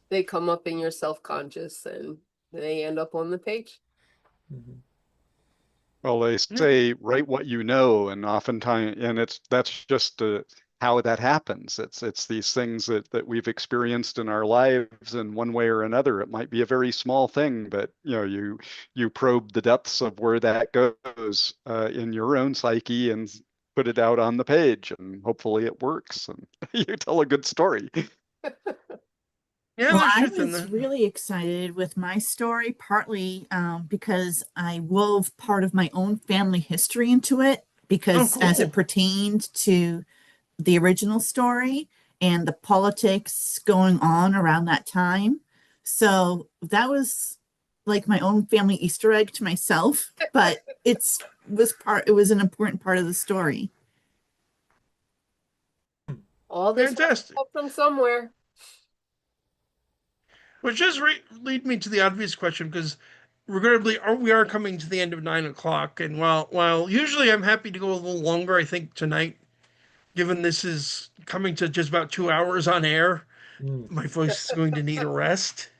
Speaker 3: they come up in your self-conscious and they end up on the page.
Speaker 4: Mhm.
Speaker 5: Well, they say write what you know, and oftentimes, and that's just how that happens. It's these things that we've experienced in our lives in one way or another. It might be a very small thing, but you probe the depths of where that goes in your own psyche and put it out on the page, and hopefully it works, and you tell a good story.
Speaker 1: Yeah,
Speaker 6: Well,
Speaker 1: there's
Speaker 6: I
Speaker 1: truth in
Speaker 6: was
Speaker 1: that.
Speaker 6: really excited with my story, partly because I wove part of my own family history into it,
Speaker 1: Oh,
Speaker 6: because as it
Speaker 1: cool.
Speaker 6: pertained to the original story and the politics going on around that time. So that was like my own family Easter egg to myself, but it was an important part of the story.
Speaker 3: All this has to
Speaker 1: Fantastic.
Speaker 3: come from somewhere.
Speaker 1: Which does lead me to the obvious question, because regrettably, we are coming to the end of 9 o'clock, and while usually I'm happy to go a little longer, I think tonight, given this is coming to just about 2 hours on air,
Speaker 4: Mm.
Speaker 1: my voice is going to need a rest.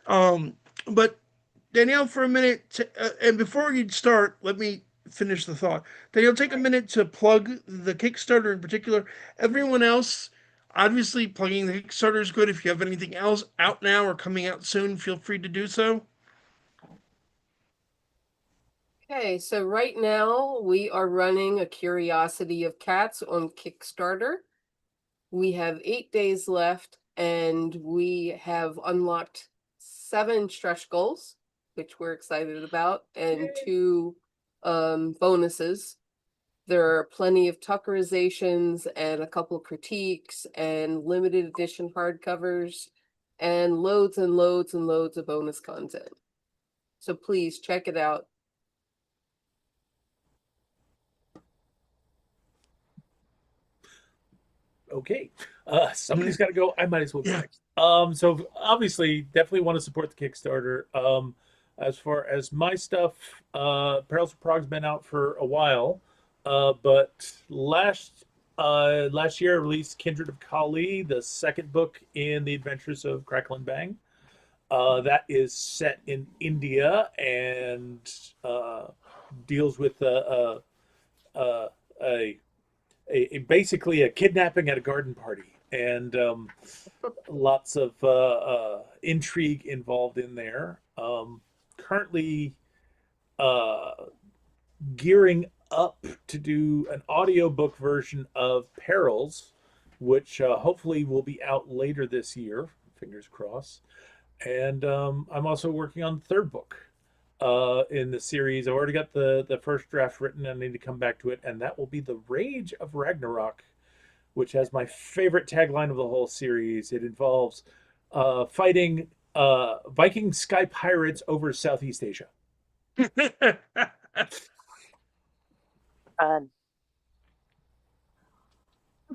Speaker 1: But Danielle, for a minute, and before you start, let me finish the thought. Danielle, take a minute to plug the Kickstarter in particular. Everyone else, obviously, plugging the Kickstarter is good. If you have anything else out now or coming out soon, feel free to do so.
Speaker 3: Okay, so right now we are running A Curiosity of Cats on Kickstarter. We have 8 days left, and we have unlocked 7 stretch goals, which we're excited about, and 2 bonuses. There are plenty of Tuckerizations and a couple critiques and limited edition hardcovers and loads and loads and loads of bonus content. So please check it out.
Speaker 4: Okay. Somebody's got to go. I might as well go
Speaker 1: Yeah.
Speaker 4: next. So obviously, definitely want to support the Kickstarter. As far as my stuff, Perils of Prague's been out for a while, but last year I released Kindred of Kali, the second book in the Adventures of Crackle and Bang. That is set in India and deals with a basically a kidnapping at a garden party, and lots of intrigue involved in there. Currently uh, gearing up to do an audiobook version of Perils, which hopefully will be out later this year. Fingers crossed. And I'm also working on the third book in the series. I've already got the first draft written. I need to come back to it, and that will be The Rage of Ragnarok, which has my favorite tagline of the whole series. It involves fighting Viking sky pirates over Southeast Asia.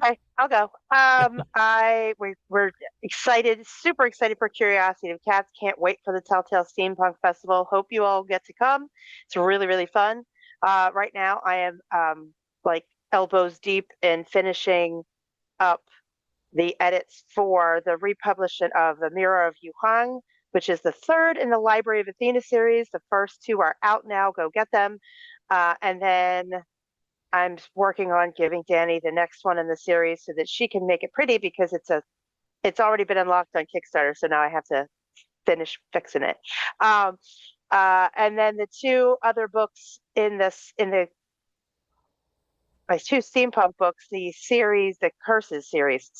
Speaker 2: Okay, I'll go. We're excited, super excited for Curiosity of Cats. Can't wait for the Telltale Steampunk Festival. Hope you all get to come. It's really, really fun. Right now I am like elbows deep in finishing up the edits for the republishing of The Mirror of Yuhang, which is the third in the Library of Athena series. The first 2 are out now. Go get them. And then I'm working on giving Danny the next one in the series so that she can make it pretty, because it's already been unlocked on Kickstarter, so now I have to finish fixing it. And then the 2 other books in my 2 steampunk books, the series of curses series.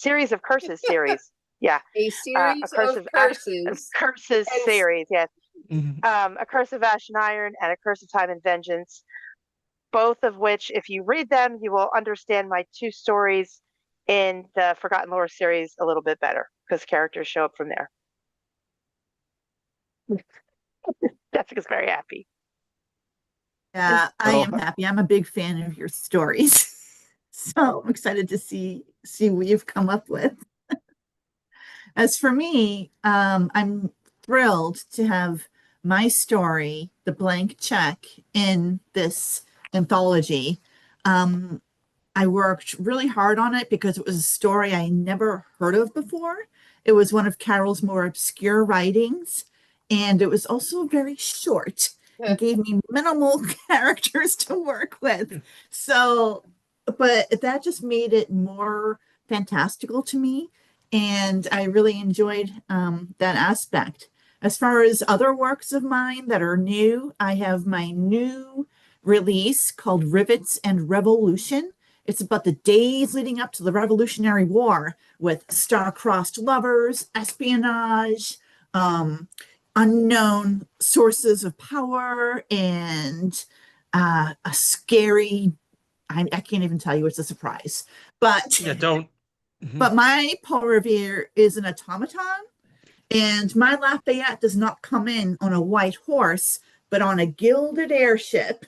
Speaker 2: Yeah,
Speaker 3: A
Speaker 2: a
Speaker 3: series
Speaker 2: curse
Speaker 3: of
Speaker 2: of
Speaker 3: curses.
Speaker 2: curses
Speaker 3: And
Speaker 2: series. Yes,
Speaker 1: Mhm.
Speaker 2: A Curse of Ash and Iron and A Curse of Time and Vengeance. Both of which, if you read them, you will understand my 2 stories in the Forgotten Lore series a little bit better, because characters show up from there. Jessica's very happy.
Speaker 6: Yeah, I
Speaker 5: Well,
Speaker 6: am happy. I'm a big fan of your stories. So I'm excited to see what you've come up with. As for me, I'm thrilled to have my story, The Blank Check, in this anthology. I worked really hard on it because it was a story I never heard of before. It was one of Carol's more obscure writings, and it was also very short and gave me minimal characters to work with. So, but that just made it more fantastical to me, and I really enjoyed that aspect. As far as other works of mine that are new, I have my new release called Rivets and Revolution. It's about the days leading up to the Revolutionary War with star-crossed lovers, espionage, unknown sources of power, and a scary, I can't even tell you, it's a surprise. But
Speaker 1: Yeah, don't.
Speaker 6: but my Paul Revere is an automaton, and my Lafayette does not come in on a white horse, but on a gilded airship.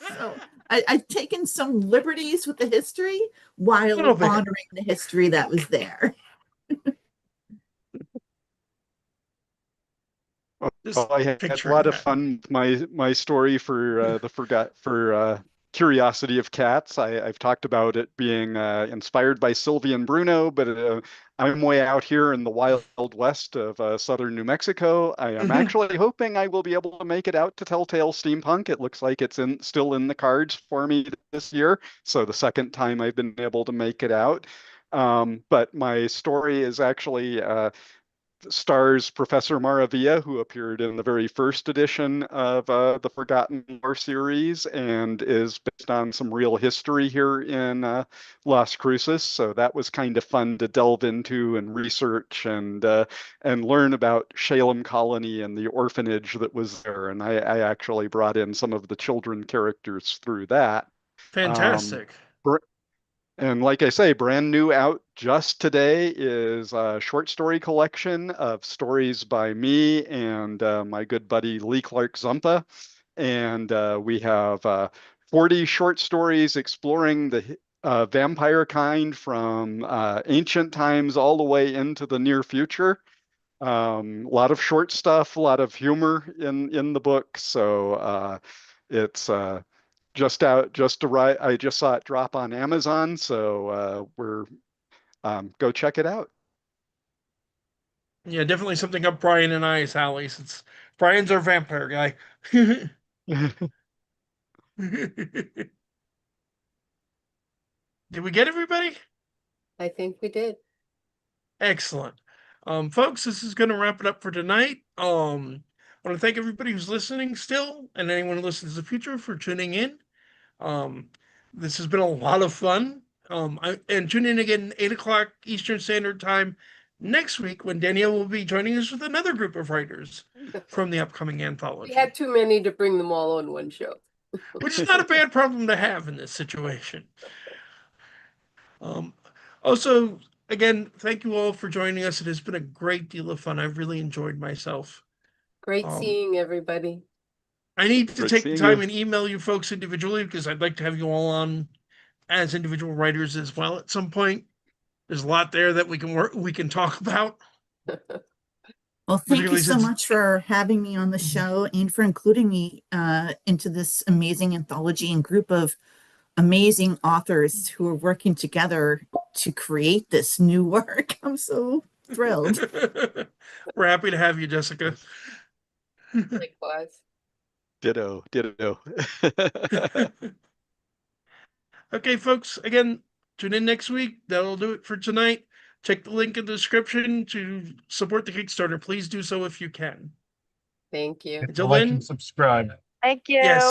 Speaker 6: So I've taken some liberties with the history while
Speaker 1: Little bit.
Speaker 6: honoring the history that was there.
Speaker 1: Just
Speaker 5: I had a
Speaker 1: picturing
Speaker 5: lot of
Speaker 1: that.
Speaker 5: fun with my story for Curiosity of Cats. I've talked about it being inspired by Sylvie and Bruno, but I'm way out here in the wild west of southern New Mexico. I am actually hoping I will be able to make it out to Telltale Steampunk. It looks like it's still in the cards for me this year, so the second time I've been able to make it out. But my story is actually stars Professor Maravilla, who appeared in the very first edition of the Forgotten Lore series, and is based on some real history here in Las Cruces. So that was kind of fun to delve into and research and learn about Shalem Colony and the orphanage that was there. And I actually brought in some of the children characters through that.
Speaker 1: Fantastic.
Speaker 5: And like I say, brand new out just today is a short story collection of stories by me and my good buddy Lee Clark Zumpa. And we have 40 short stories exploring the vampire kind from ancient times all the way into the near future. A lot of short stuff, a lot of humor in the book. So it's just out, just arrived. I just saw it drop on Amazon, so we're go check it out.
Speaker 1: Yeah, definitely something up Brian and I's alley, since Brian's our vampire guy. Did we get everybody?
Speaker 3: I think we did.
Speaker 1: Excellent. Folks, this is going to wrap it up for tonight. I want to thank everybody who's listening still, and anyone who listens in the future for tuning in. This has been a lot of fun. And tune in again 8 o'clock Eastern Standard Time next week, when Danielle will be joining us with another group of writers from the upcoming anthology.
Speaker 3: We had too many to bring them all on one show.
Speaker 1: Which is not a bad problem to have in this situation. Also, again, thank you all for joining us. It has been a great deal of fun. I've really enjoyed myself.
Speaker 3: Great seeing everybody.
Speaker 1: I need to
Speaker 5: Great
Speaker 1: take the
Speaker 5: seeing
Speaker 1: time
Speaker 5: you.
Speaker 1: and email you folks individually, because I'd like to have you all on as individual writers as well at some point. There's a lot there that we can talk about.
Speaker 6: Well, thank you
Speaker 1: Particularly
Speaker 6: so
Speaker 1: since-
Speaker 6: much for having me on the show and for including me into this amazing anthology and group of amazing authors who are working together to create this new work. I'm so thrilled.
Speaker 1: We're happy to have you, Jessica.
Speaker 3: Likewise.
Speaker 5: Ditto.
Speaker 1: Okay, folks, again, tune in next week. That'll do it for tonight. Check the link in the description to support the Kickstarter. Please do so if you can.
Speaker 3: Thank you.
Speaker 1: Until
Speaker 7: Like
Speaker 1: then,
Speaker 7: and subscribe.
Speaker 2: Thank you.
Speaker 1: yes.